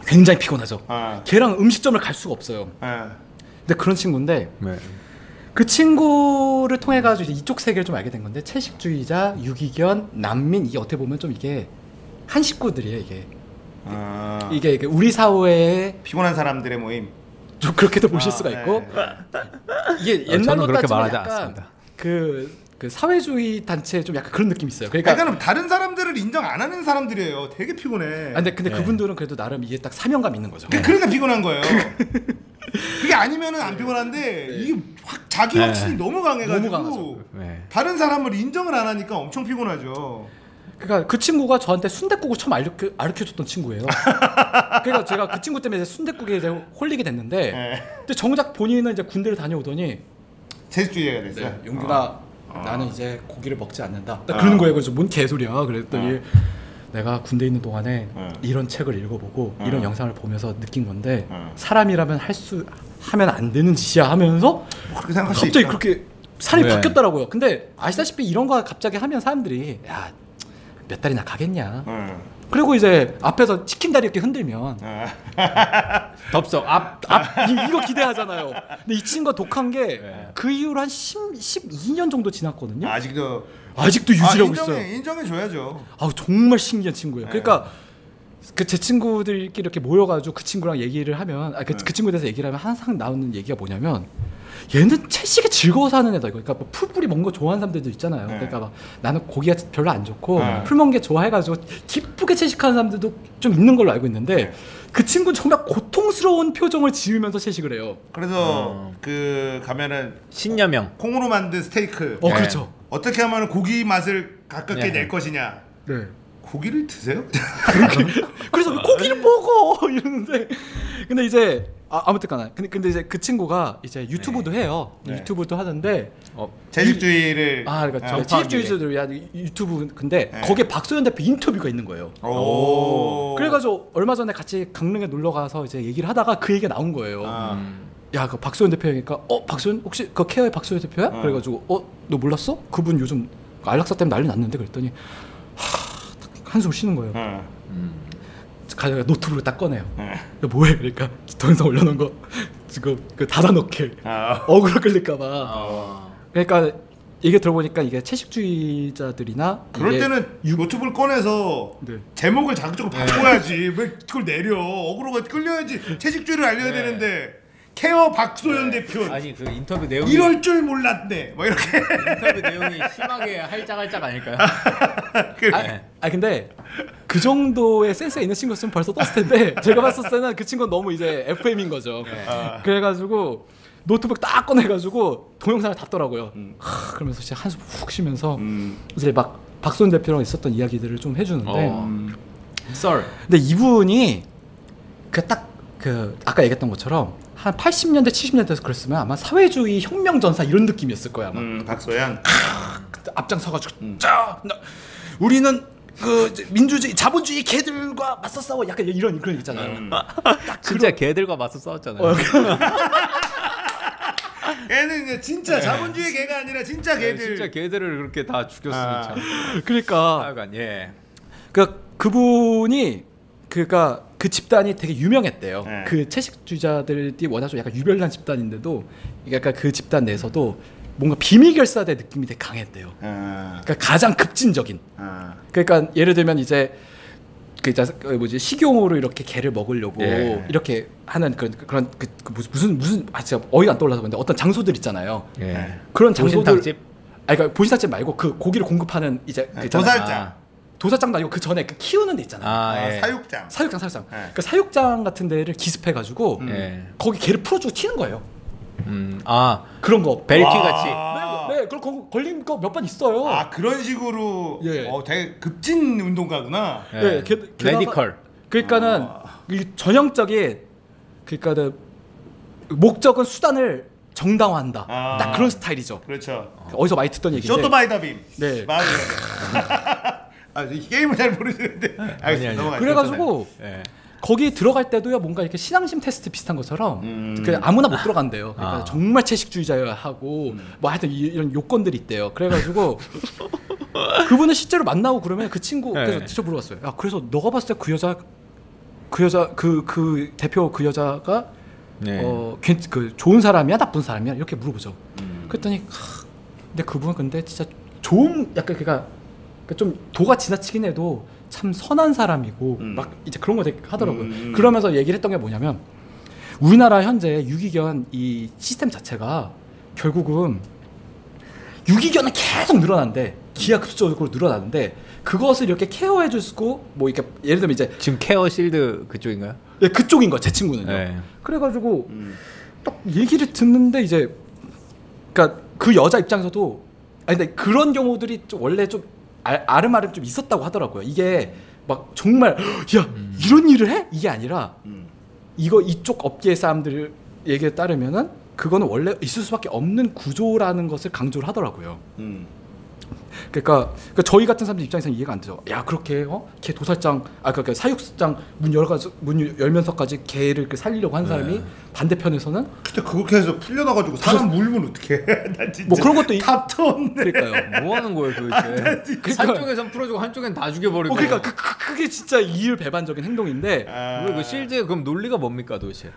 굉장히 피곤하죠. 걔랑 음식점을 갈 수가 없어요. 근데 그런 친구인데 그 친구를 통해 가지고 이쪽 세계를 좀 알게 된 건데 채식주의자, 유기견, 난민 이게 어떻게 보면 좀 이게 한 식구들이에요. 이게 우리 사회의 피곤한 사람들의 모임. 좀 그렇게도 보실 수가 있고 이게 옛날로 그렇게 따지면 말하지 약간 않습니다. 그 사회주의 단체 좀 약간 그런 느낌이 있어요. 그러니까 다른 사람들을 인정 안 하는 사람들이에요. 되게 피곤해. 근데 그분들은 그래도 나름 이게 딱 사명감 있는 거죠. 그러니까 피곤한 거예요. 그게 아니면은 안 피곤한데 이게 자기 확신이 너무 강해가지고 다른 사람을 인정을 안 하니까 엄청 피곤하죠. 그러니까 그 친구가 저한테 순댓국을 처음 알려줬던 친구예요. 그러니까 제가 그 친구 때문에 순댓국에 이제 홀리게 됐는데 근데 정작 본인은 이제 군대를 다녀오더니 채식주의가 됐어요. 용규나 나는 이제 고기를 먹지 않는다. 그러는 거예요. 그래서 뭔 개소리야. 그랬더니 내가 군대에 있는 동안에 이런 책을 읽어보고 이런 영상을 보면서 느낀 건데 사람이라면 하면 안 되는 짓이야 하면서 그렇게 생각할 수 갑자기 있죠. 그렇게 사람이 바뀌었더라고요. 근데 아시다시피 이런 거 갑자기 하면 사람들이 야 몇 달이나 가겠냐. 그리고 이제 앞에서 치킨 다리 이렇게 흔들면 덥석 이거 기대하잖아요. 근데 이 친구가 독한 게 그 이후로 한 12년 정도 지났거든요. 아직도 유지하고 있어요. 인정해줘야죠. 정말 신기한 친구예요. 그러니까 제 친구들끼리 이렇게 모여가지고 그 친구랑 얘기를 하면 그 친구에 대해서 얘기를 하면 항상 나오는 얘기가 뭐냐면 얘는 채식에 즐거워서 하는 애다. 그러니까 뭐 풀뿌리 먹는 거 좋아하는 사람들도 있잖아요. 그러니까 막 나는 고기가 별로 안 좋고 풀 먹는 게 좋아해가지고 기쁘게 채식하는 사람들도 좀 있는 걸로 알고 있는데 그 친구는 정말 고통스러운 표정을 지으면서 채식을 해요. 그래서 그 가면은 신여명 콩으로 만든 스테이크. 그렇죠. 어떻게 하면 고기 맛을 가깝게 낼 것이냐. 고기를 드세요? 그래서 고기를 먹어 이러는데 근데 이제 아무튼간에 근데 이제 그 친구가 이제 유튜브도 해요. 유튜브도 하는데 채식주의를 그러니까 채식주의자들 위한 유튜브 근데 거기에 박소연 대표 인터뷰가 있는 거예요. 그래가지고 얼마 전에 같이 강릉에 놀러 가서 이제 얘기를 하다가 그 얘기가 나온 거예요. 야, 그 박소연 대표니까 박소연 혹시 그 케어의 박소연 대표야? 그래가지고 너 몰랐어? 그분 요즘 안락사 때문에 난리 났는데 그랬더니 한숨 쉬는 거예요. 가져가 노트북을 딱 꺼내요. 뭐해? 그러니까 동영상 올려놓은 거 지금 그 닫아놓게 억울로 끌릴까봐. 그러니까 얘기 들어보니까 이게 채식주의자들이나 그럴 때는 노트북을 꺼내서 제목을 자극적으로 바꿔야지. 왜 그걸 내려? 억울로가 끌려야지. 채식주의를 알려야 되는데. 케어 박소연 대표. 아니 그 인터뷰 내용이 이럴 줄 몰랐네. 뭐 이렇게 인터뷰 내용이 심하게 할짝할짝 아닐까요? 근데 그 정도의 센스가 있는 친구였으면 벌써 떴을 텐데 제가 봤을 때는 그 친구는 너무 이제 FM인 거죠. 그래가지고 노트북 딱 꺼내가지고 동영상을 닫더라고요. 그러면서 진짜 한숨 훅 쉬면서 이제 막 박소연 대표랑 있었던 이야기들을 좀 해주는데 썰. 근데 이분이 그 아까 얘기했던 것처럼 한 80년대 70년대에서 그랬으면 아마 사회주의 혁명 전사 이런 느낌이었을 거야 아마. 박소연 앞장서가지고 우리는 그 민주주의 자본주의 개들과 맞서 싸워 약간 이런 그런 있잖아요. 진짜 개들과 맞서 싸웠잖아요. 걔는 진짜 자본주의 개가 아니라 진짜 개들. 진짜 개들을 그렇게 다 죽였으니까. 그러니까 하여간 그분이 그러니까 그 집단이 되게 유명했대요. 그 채식주의자들이 워낙 좀 약간 유별난 집단인데도 약간 그 집단 내에서도 뭔가 비밀 결사대 느낌이 되게 강했대요. 그러니까 가장 급진적인. 그러니까 예를 들면 이제 식용으로 이렇게 개를 먹으려고 이렇게 하는 그런 무슨 진짜 어이가 안 떠올라서 근데 어떤 장소들 있잖아요. 그런 장소들. 보신탕집? 그러니까 보신탕집 말고 그 고기를 공급하는 이제 도살장도 아니고 그 전에 그 키우는 데 있잖아요. 사육장. 그 사육장 같은 데를 기습해가지고 거기 개를 풀어주고 튀는 거예요. 그런 거 벨키 같이. 네, 그럼 걸린 거 몇 번 있어요. 그런 식으로 되게 급진 운동가구나. 레디컬. 그러니까는 이 전형적인 그러니까는 목적은 수단을 정당화한다. 딱 그런 스타일이죠. 그렇죠. 어디서 많이 듣던 얘기인데. 쇼트 바이 더 빔. 네. 맞아요. 이 게임을 잘 모르시는데. 알겠습니다. 그래가지고 거기 들어갈 때도요 뭔가 이렇게 신앙심 테스트 비슷한 것처럼 아무나 못 들어간대요. 그러니까 정말 채식주의자여야 하고 뭐 하여튼 이런 요건들이 있대요. 그래가지고 그분을 실제로 만나고 그러면 그 친구 그래서 진짜 물어봤어요. 야 그래서 너가 봤을 때 그 대표 그 여자가 그 좋은 사람이야 나쁜 사람이야 이렇게 물어보죠. 그랬더니 근데 그분은 근데 진짜 좋은 약간 그러니까 좀 도가 지나치긴 해도 참 선한 사람이고 막 이제 그런 거 되게 하더라고요. 그러면서 얘기를 했던 게 뭐냐면 우리나라 현재 유기견 이 시스템 자체가 결국은 유기견은 계속 늘어난데 기하급수적으로 늘어나는데 그것을 이렇게 케어해 주고 뭐 이렇게 예를 들면 이제 지금 케어 실드 그쪽인가요? 네, 그쪽인 거야 제 친구는요. 그래가지고 딱 얘기를 듣는데 이제 그러니까 그 여자 입장에서도 근데 그런 경우들이 좀 원래 좀 아름아름 좀 있었다고 하더라고요. 이게 막 정말 야 이런 일을 해? 이게 아니라 이쪽 업계 사람들 얘기에 따르면은 그거는 원래 있을 수밖에 없는 구조라는 것을 강조를 하더라고요. 그러니까 저희 같은 사람들 입장에서는 이해가 안 되죠. 야 그렇게 개 도살장 그러니까 사육장 문 열면서까지 개를 살리려고 한 사람이 반대편에서는 근데 그렇게 해서 풀려나가지고 사람 물면 어떡해? 난 진짜 뭐 그런 것도 답도 없네. 그러니까요. 뭐 하는 거예요 도대체? 한쪽에선 풀어주고 한쪽엔 다 죽여버리고. 그러니까 그게 진짜 이율배반적인 행동인데 그 실제 그럼 논리가 뭡니까 도대체?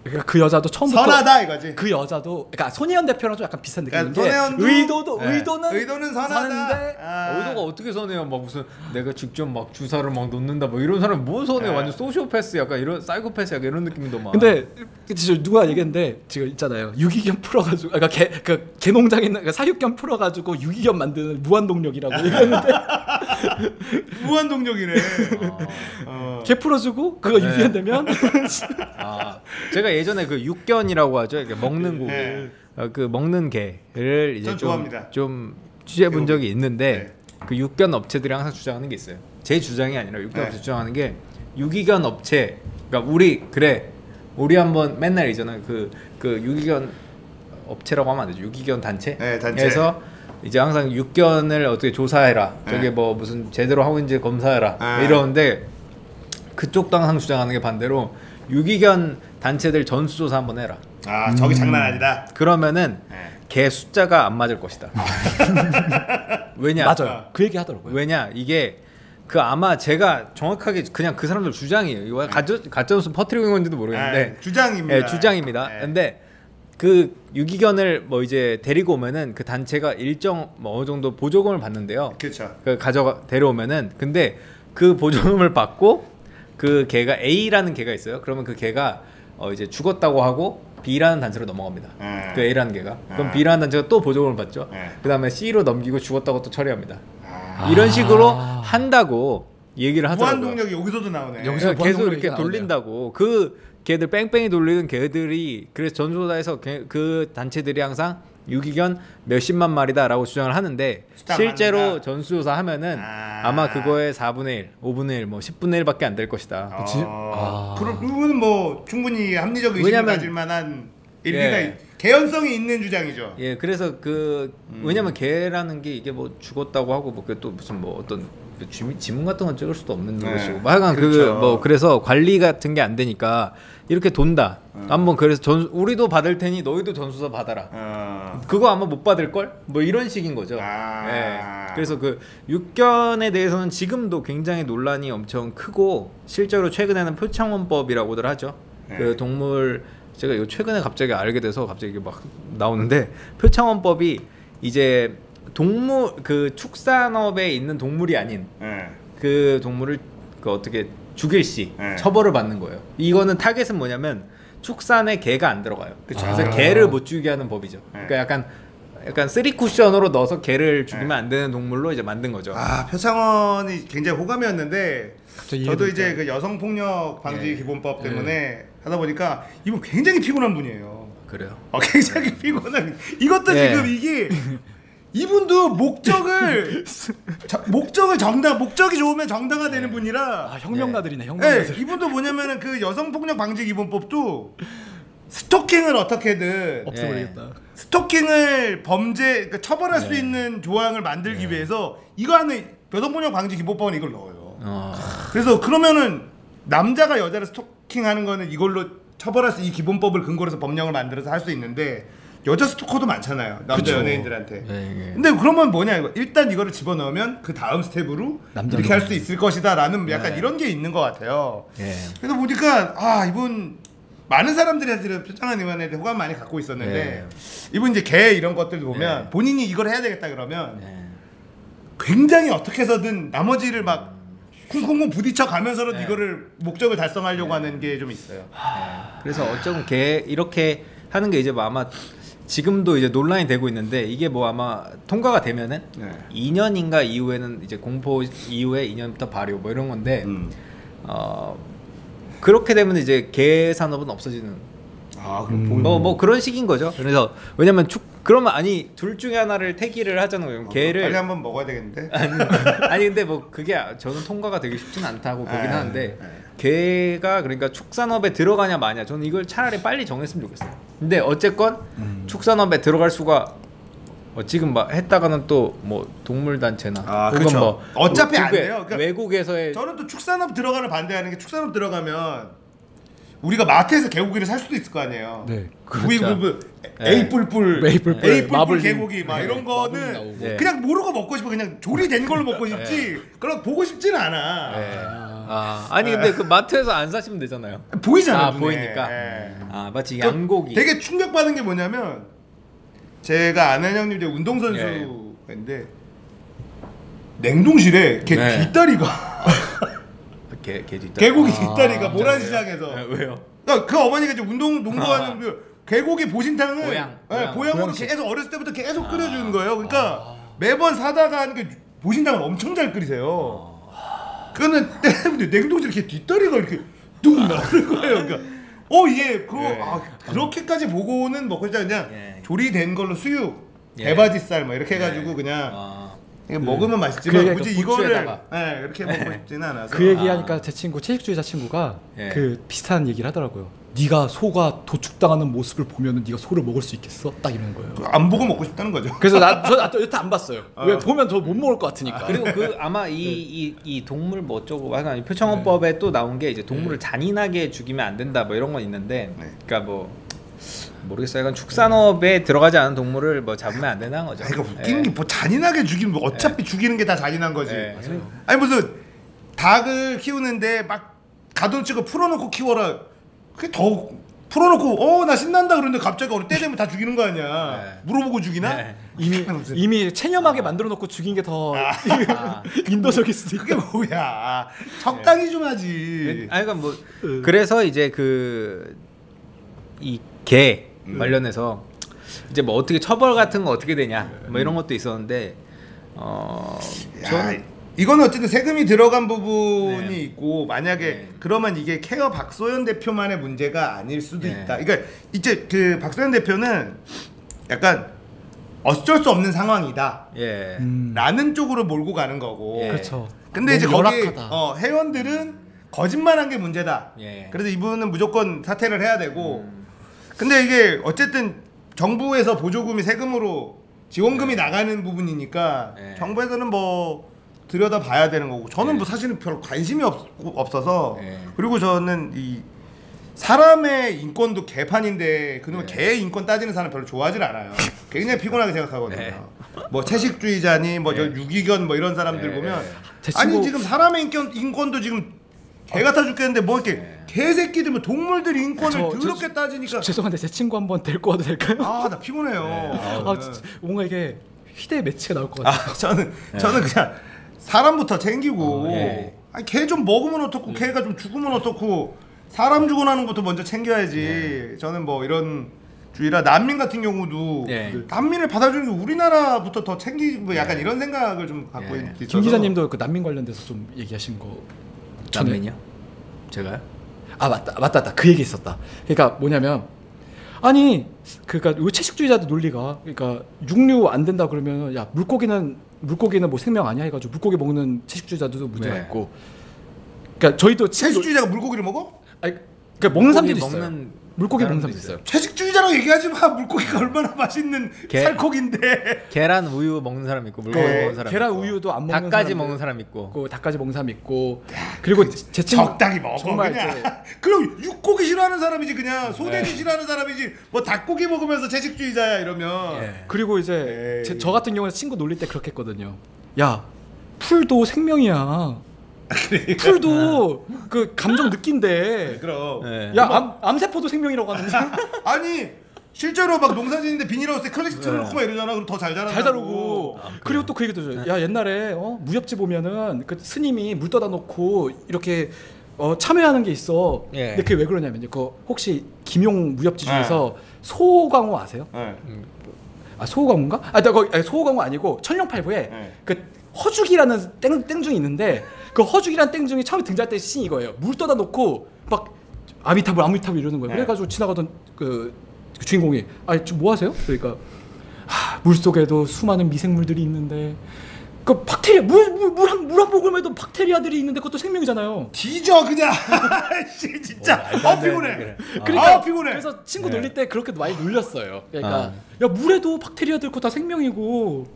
그러니까 그 여자도 처음부터 선하다 이거지. 그 여자도 그러니까 손희연 대표랑 좀 약간 비슷한 느낌인 게 의도는 선하는데 의도가 어떻게 선해요? 막 무슨 내가 직접 막 주사를 막 놓는다 뭐 이런 사람 뭔 선해? 완전 소시오패스 약간 이런 사이코패스 약간 이런 느낌이더만. 근데 진짜 누가 얘기했는데 지금 있잖아요 유기견 풀어가지고 개 농장에 있는 그러니까 사육견 풀어가지고 유기견 만드는 무한동력이라고 얘기했는데 무한동력이네. 개 풀어주고 그거 유기견 되면 제가 예전에 그 육견이라고 하죠. 이렇게 먹는 고기, 그 먹는 개를 이제 좀 취재해 본 적이 있는데 그 육견 업체들이 항상 주장하는 게 있어요. 제 주장이 아니라 육견 업체 주장하는 게 유기견 업체, 그러니까 우리 한번 맨날 있잖아요. 그 유기견 업체라고 하면 안 되죠. 유기견 단체에서 이제 항상 육견을 어떻게 조사해라. 저게 뭐 무슨 제대로 하고 있는지 검사해라. 이러는데 그쪽도 항상 주장하는 게 반대로 유기견 단체들 전수조사 한번 해라. 저기 장난 아니다. 그러면은 개 숫자가 안 맞을 것이다. 왜냐? 맞아요. 그 얘기 하더라고요. 왜냐? 이게 아마 제가 정확하게 그냥 그 사람들 주장이에요. 이거 가짜뉴스 퍼뜨리고 있는 건지도 모르겠는데 주장입니다. 네, 주장입니다. 근데 그 유기견을 뭐 이제 데리고 오면은 그 단체가 일정 뭐 어느 정도 보조금을 받는데요. 그렇죠. 데려오면은 근데 그 보조금을 받고 그 개가 A라는 개가 있어요. 그러면 그 개가 이제 죽었다고 하고 B라는 단체로 넘어갑니다. 그 A라는 개가. 그럼 B라는 단체가 또 보조금을 받죠. 그 다음에 C로 넘기고 죽었다고 또 처리합니다. 이런 식으로 한다고 얘기를 하더라고요. 무한동력이 여기서도 나오네. 여기서 계속 이렇게 돌린다고. 그 개들 뺑뺑이 돌리는 개들이 그래서 전조사에서 그 단체들이 항상 유기견 몇십만 마리다라고 주장을 하는데 실제로 많은가? 전수조사 하면은 아마 그거의 4분의 1, 5분의 1, 뭐 10분의 1밖에 안 될 것이다. 그러면 뭐 충분히 합리적 의심을 가질 만한 일리가 개연성이 있는 주장이죠. 예, 그래서 왜냐면 개라는 게 이게 뭐 죽었다고 하고 뭐 또 무슨 뭐 어떤 지문 같은 건 찍을 수도 없는 것이고, 하여간 그렇죠. 그래서 관리 같은 게 안 되니까 이렇게 돈다. 한번 그래서 우리도 받을 테니 너희도 전수조사 받아라. 그거 아마 못 받을 걸? 뭐 이런 식인 거죠. 예. 그래서 그 육견에 대해서는 지금도 굉장히 논란이 엄청 크고 실제로 최근에는 표창원법이라고들 하죠. 그 동물 제가 이거 최근에 갑자기 알게 돼서 갑자기 막 나오는데 표창원법이 이제 동물 그 축산업에 있는 동물이 아닌 그 동물을 어떻게 죽일 시 처벌을 받는 거예요. 이거는 타겟은 뭐냐면 축산에 개가 안 들어가요. 그래서 개를 못 죽이게 하는 법이죠. 그러니까 약간 쓰리 쿠션으로 넣어서 개를 죽이면 안 되는 동물로 이제 만든 거죠. 표창원이 굉장히 호감이었는데 저도 이제 그 여성폭력 방지 기본법 때문에 하다 보니까 이분 굉장히 피곤한 분이에요. 그래요? 굉장히 피곤한. 이것도 지금 이게 이분도 목적이 좋으면 정당화되는 분이라 혁명가들이네. 혁명가들. 이분도 뭐냐면은 그 여성폭력 방지 기본법도 스토킹을 어떻게든 없애버리겠다. 스토킹을 그러니까 처벌할 수 있는 조항을 만들기 위해서 이거 하는 여성폭력 방지 기본법은 이걸 넣어요. 그래서 그러면은 남자가 여자를 스토킹하는 거는 이걸로 처벌할 수 이 기본법을 근거로 해서 법령을 만들어서 할 수 있는데 여자 스토커도 많잖아요. 남자 그쵸. 연예인들한테. 근데 그러면 뭐냐 이거 일단 이거를 집어넣으면 그 다음 스텝으로 이렇게 할 수 있을 것이다라는 약간 이런 게 있는 것 같아요. 그래서 보니까 이분 많은 사람들이 사실은 표창원 의원에 대해 호감 많이 갖고 있었는데 이분 이제 개 이런 것들도 보면 본인이 이걸 해야 되겠다 그러면 굉장히 어떻게 해서든 나머지를 막 쿵쿵쿵 부딪혀 가면서라도 이거를 목적을 달성하려고 하는 게 좀 있어요. 그래서 어쩌면 개 이렇게 하는 게 이제 뭐 아마 지금도 이제 논란이 되고 있는데 이게 뭐 아마 통과가 되면은 2년인가 이후에는 이제 공포 이후에 2년부터 발효 뭐 이런 건데 그렇게 되면 이제 개 산업은 없어지는 뭐 그런 식인 거죠. 그래서 왜냐면 그러면 둘 중에 하나를 택일을 하잖아요. 개를 빨리 한번 먹어야 되겠는데. 아니 근데 뭐 그게 저는 통과가 되기 쉽진 않다고 보긴 하는데 개가 그러니까 축산업에 들어가냐 마냐 저는 이걸 차라리 빨리 정했으면 좋겠어요. 근데 어쨌건 축산업에 들어갈 수가 지금 막 했다가는 또 뭐 동물 단체나 그렇죠. 뭐 어차피 안 돼요. 그러니까 외국에서의 저는 또 축산업 들어가는 반대하는 게 축산업 들어가면 우리가 마트에서 개고기를 살 수도 있을 거 아니에요. 구이불불, 에이뿔뿔, 에이뿔뿔 개고기 막 이런 거는 그냥 모르고 먹고 싶어. 그냥 조리된 걸로 먹고 싶지. 그럼 보고 싶지는 않아. 아니 근데 그 마트에서 안 사시면 되잖아요. 보이잖아. 보이니까. 마치 양고기. 되게 충격받은 게 뭐냐면 제가 아는 형님 이제 운동선수인데 냉동실에 개 뒷다리가 개고기 뒷다리가 모란시장에서 왜요? 그 어머니가 이제 농구하는 그 개고기 보신탕을 보양으로 계속 어렸을 때부터 계속 끓여주는 거예요. 그러니까 매번 사다가 하는 게 보신탕을 엄청 잘 끓이세요. 그거는 때문에 냉동실 이렇게 뒷다리가 이렇게 뚝 나오는 거예요. 그러니까 이게 그렇게까지 보고는 먹고 싶다. 그냥 조리된 걸로 수육, 대바지살 뭐 이렇게 해가지고 그냥 먹으면 맛있지만 굳이 이거를 이렇게 먹고 싶지는 않아서. 그 얘기하니까 제 친구 채식주의자 친구가 그 비슷한 얘기를 하더라고요. 네가 소가 도축당하는 모습을 보면은 네가 소를 먹을 수 있겠어? 딱 이러는 거예요. 안 보고 먹고 싶다는 거죠. 그래서 저 여태 안 봤어요. 왜 보면 더 못 먹을 것 같으니까. 그리고 아마 이 동물 뭐 어쩌고 하여간 표창원법에 또 나온 게 이제 동물을 잔인하게 죽이면 안 된다 뭐 이런 건 있는데 그러니까 뭐 모르겠어요. 약간 축산업에 들어가지 않은 동물을 뭐 잡으면 안 되는 거죠. 이거 웃긴 게 뭐 잔인하게 죽이면 뭐 어차피 죽이는 게 다 잔인한 거지. 아니 무슨 닭을 키우는데 막 가둬치고 풀어놓고 키워라. 그게 더 풀어놓고 나 신난다 그러는데 갑자기 때 되면 다 죽이는 거 아니야. 물어보고 죽이나? 이미 체념하게 만들어놓고 죽인 게 더 인도적일 수도 있다. 그게 뭐야? 적당히 좀 하지. 그러니까 뭐 그래서 이제 이 개 관련해서 이제 뭐 어떻게 처벌 같은 거 어떻게 되냐 뭐 이런 것도 있었는데 이거는 어쨌든 세금이 들어간 부분이 있고 만약에 그러면 이게 케어 박소연 대표만의 문제가 아닐 수도 있다. 그러니까 이제 그 박소연 대표는 약간 어쩔 수 없는 상황이다. 예. 라는 쪽으로 몰고 가는 거고. 예. 그렇죠. 근데 이제 거기 회원들은 거짓말한 게 문제다. 예. 그래서 이분은 무조건 사퇴를 해야 되고. 근데 이게 어쨌든 정부에서 보조금이 세금으로 지원금이 나가는 부분이니까 정부에서는 뭐 들여다 봐야 되는 거고. 저는 뭐 사실은 별로 관심이 없어서. 그리고 저는 이 사람의 인권도 개판인데 그놈의 개의 인권 따지는 사람 별로 좋아하질 않아요. 굉장히 피곤하게 생각하거든요. 뭐 채식주의자니 뭐 유기견 뭐 이런 사람들 보면 아니 지금 사람의 인권도 지금 개 같아 죽겠는데 뭐 이렇게 개새끼들 뭐 동물들 인권을 더럽게 따지니까. 죄송한데 제 친구 한번 데리고 와도 될까요? 아 나 피곤해요. 진짜 뭔가 이게 희대 매치가 나올 것 같아요. 저는 그냥 사람부터 챙기고 개 좀 먹으면 어떻고 개가 좀 죽으면 어떻고 사람 죽어나는 것도 먼저 챙겨야지. 저는 뭐 이런 주의라. 난민 같은 경우도 난민을 받아주는 게 우리나라부터 더 챙기고 뭐 약간 이런 생각을 좀 갖고 있어서. 김 기자님도 그 난민 관련돼서 좀 얘기하신 거. 난민이요? 제가요? 아 맞다 그 얘기 있었다. 그러니까 뭐냐면 아니 그러니까 채식주의자들 논리가 그러니까 육류 안 된다 그러면 야 물고기는 뭐 생명 아니야 해가지고 물고기 먹는 채식주의자들도 문제가 있고. 그러니까 저희도 채식주의자가 물고기를 먹어? 아니 그러니까 먹는 사람들이 있어요. 물고기 먹는 사람도 있어요. 채식주의자라고 얘기하지 마. 물고기가 얼마나 맛있는 살코기인데. 계란 우유 먹는 사람 있고 물고기 먹는 사람 계란 있고. 우유도 안 먹는 닭까지 먹는 사람 있고. 닭까지 먹는 사람 있고. 그리고 제 친구 적당히 먹어 정말 그냥. 그럼 육고기 싫어하는 사람이지 그냥. 소돼지 싫어하는 사람이지 뭐 닭고기 먹으면서 채식주의자야 이러면. 그리고 이제 저 같은 경우는 친구 놀릴 때 그렇게 했거든요. 야 풀도 생명이야. 풀도 그 감정 느낀대. 그럼. 야 암세포도 생명이라고 하는데. 아니 실제로 막 농사짓는데 비닐하우스에 클래식처럼 넣고 막 이러잖아. 그럼 더 잘 자란다고. 잘 자르고. 그리고 또 그 얘기도 해줘요. 야 옛날에 무협지 보면은 그 스님이 물 떠다 놓고 이렇게 참여하는 게 있어. 근데 그게 왜 그러냐면요. 그 혹시 김용 무협지 중에서 소호광호 아세요? 아 소호광호인가? 소호광호 아니고 천룡팔부에 그 허죽이라는 땡중이 있는데 그 허죽이라는 땡중이 처음에 등장할 때 씬이 이거예요. 물 떠다 놓고 막 아미타불 이러는 거예요. 그래가지고 지나가던 그 주인공이 지금 뭐 하세요? 그러니까 물 속에도 수많은 미생물들이 있는데 그 박테리아 물 한 모금에도 박테리아들이 있는데 그것도 생명이잖아요. 뒤져 그냥. 진짜 피곤해. 그러니까 피곤해. 그래서 친구 놀릴 때 그렇게 많이 놀렸어요. 그러니까 야 물에도 박테리아들 거 다 생명이고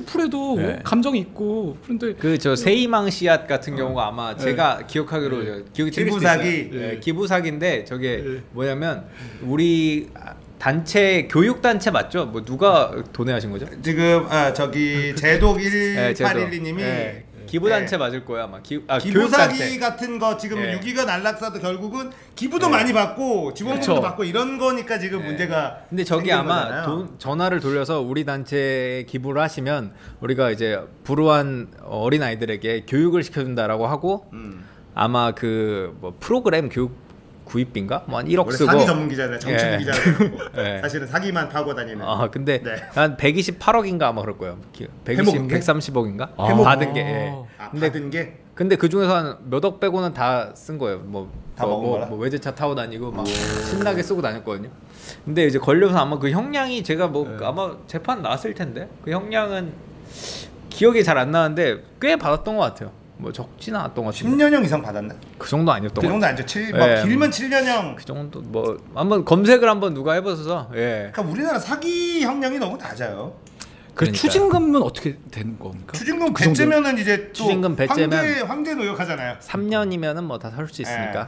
풀에도 감정이 있고. 그런데 그 저 세이망 씨앗 같은 경우가 아마 제가 기억하기로 기억이 기부사기. 기부사기인데 저게 뭐냐면 우리 단체 교육 단체 맞죠? 뭐 누가 도내하신 거죠? 지금 저기 제독 1812님이 기부 단체 맞을 거야 아마. 기부사기 같은 거 지금 유기견 안락사도 결국은 기부도 많이 받고 지원금도 받고 이런 거니까 지금 문제가. 근데 저기 아마 전화를 돌려서 우리 단체에 기부를 하시면 우리가 이제 불우한 어린 아이들에게 교육을 시켜준다라고 하고 아마 그 뭐 프로그램 교육 구입비인가? 뭐 한 1억 쓰고. 사기 전문 기자네, 정치부 기자네. 사실은 사기만 파고 다니는. 근데 한 128억인가 아마 그럴 거예요. 130억인가? 받은 게. 받은 게. 근데 그 중에서 한 몇억 빼고는 다 쓴 거예요. 다 먹은 거라? 뭐 외제차 타고 다니고 막 신나게 쓰고 다녔거든요. 근데 이제 걸려서 아마 그 형량이 제가 아마 재판 나왔을 텐데 그 형량은 기억이 잘 안 나는데 꽤 받았던 것 같아요. 뭐 적진 않았던 것 같아요. 10년형 이상 받았나? 그 정도 아니었던 것 같아요. 그 정도 아니죠. 길면 7년형. 그 정도 뭐 한번 검색을 한번 누가 해봐서. 그러니까 우리나라 사기 형량이 너무 낮아요. 그 추징금은 어떻게 되는 겁니까? 추징금 배째면은 이제 또 추징금 배째면 황제 노역하잖아요. 3년이면은 뭐 다 살 수 있으니까.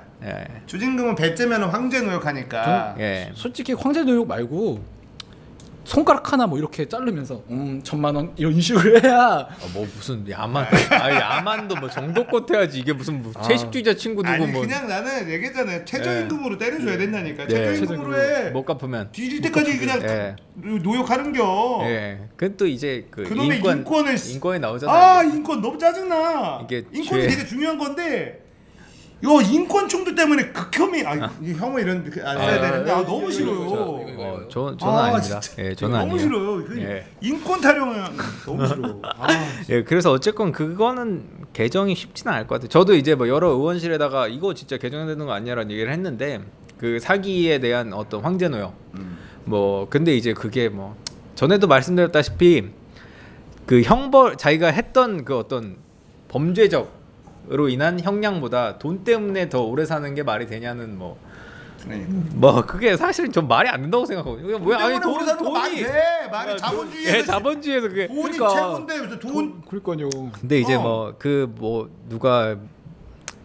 추징금은 배째면은 황제 노역하니까. 솔직히 황제 노역 말고 손가락 하나 뭐 이렇게 자르면서 1,000,000원 이런 식으로 해야 뭐 무슨 야만도 뭐 정도껏 해야지. 이게 무슨 뭐 채식주의자 친구 누구 뭐. 그냥 나는 얘기했잖아요. 최저임금으로 때려줘야 된다니까. 최저임금으로 해. 못 갚으면 뒤질 때까지 그냥 노역하는겨. 그 또 이제 그놈의 인권에 나오잖아. 인권 너무 짜증나. 이게 인권이 되게 중요한 건데. 요 인권충들 때문에 극혐이 혐오 이런 안 써야 되는데 너무 싫어요. 저는 아닙니다. 저는 너무 아니에요. 싫어요. 인권 타령은 너무 싫어. 그래서 어쨌건 그거는 개정이 쉽지는 않을 것 같아요. 저도 이제 뭐 여러 의원실에다가 이거 진짜 개정해야 되는 거 아니냐라는 얘기를 했는데 그 사기에 대한 어떤 황제 노역. 뭐 근데 이제 그게 뭐 전에도 말씀드렸다시피 그 형벌 자기가 했던 그 어떤 범죄적으로 인한 형량보다 돈 때문에 더 오래 사는 게 말이 되냐는 뭐 그게 사실은 좀 말이 안 된다고 생각하거든요. 뭐 아니 돈이 말이 돼. 말이 자본주의에서 자본주의에서 그게 돈이 최고인데 무슨 돈 그러니까요. 근데 이제 누가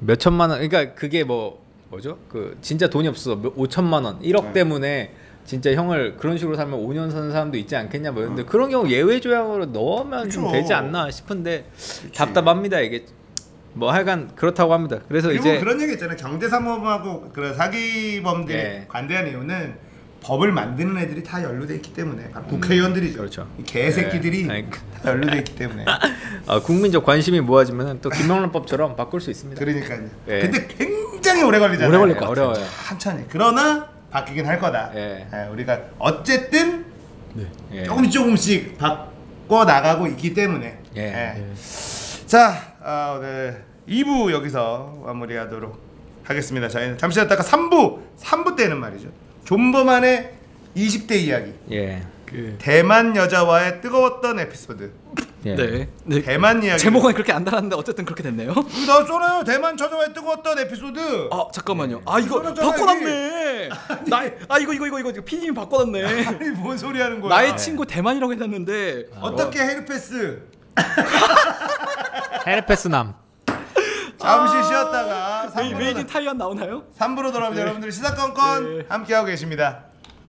몇 천만 원 그러니까 그게 뭐죠? 그 진짜 돈이 없어서 5천만 원, 1억 때문에 진짜 형을 그런 식으로 살면 5년 사는 사람도 있지 않겠냐 뭐 근데 그런 경우 예외 조항으로 넣으면 좀 되지 않나 싶은데 답답합니다 이게. 뭐 하여간 그렇다고 합니다. 그래서 이제 그런 얘기 있잖아요. 경제사범하고 그런 사기범들이 관대한 이유는 법을 만드는 애들이 다 연루돼 있기 때문에 국회의원들이죠. 그렇죠. 이 개새끼들이 다 연루돼 있기 때문에 국민적 관심이 모아지면 또 김명란법처럼 바꿀 수 있습니다. 그러니까요. 근데 굉장히 오래 걸리잖아요. 오래 걸릴 것 같아요. 어려워요. 천천히. 그러나 바뀌긴 할 거다. 우리가 어쨌든 조금씩 바꿔 나가고 있기 때문에. 자, 오늘 2부 여기서 마무리하도록 하겠습니다. 저희는 잠시 쉬었다가 3부 때는 말이죠. 존버만의 20대 이야기. 대만 여자와의 뜨거웠던 에피소드. 네. 대만 이야기. 제목은 그렇게 안 달았는데 어쨌든 그렇게 됐네요. 나잖아요. 대만 여자와의 뜨거웠던 에피소드. 잠깐만요. 이거 바꿔놨네. 이거 PD님 바꿔놨네. 아니 뭔 소리 하는 거야? 나의 친구 대만이라고 해놨는데 어떻게 헤르페스? 헤르페스남. 잠시 쉬었다가 메이드 타이완 나오나요? 3부로 돌아오면 여러분들 시사건건 함께하고 계십니다.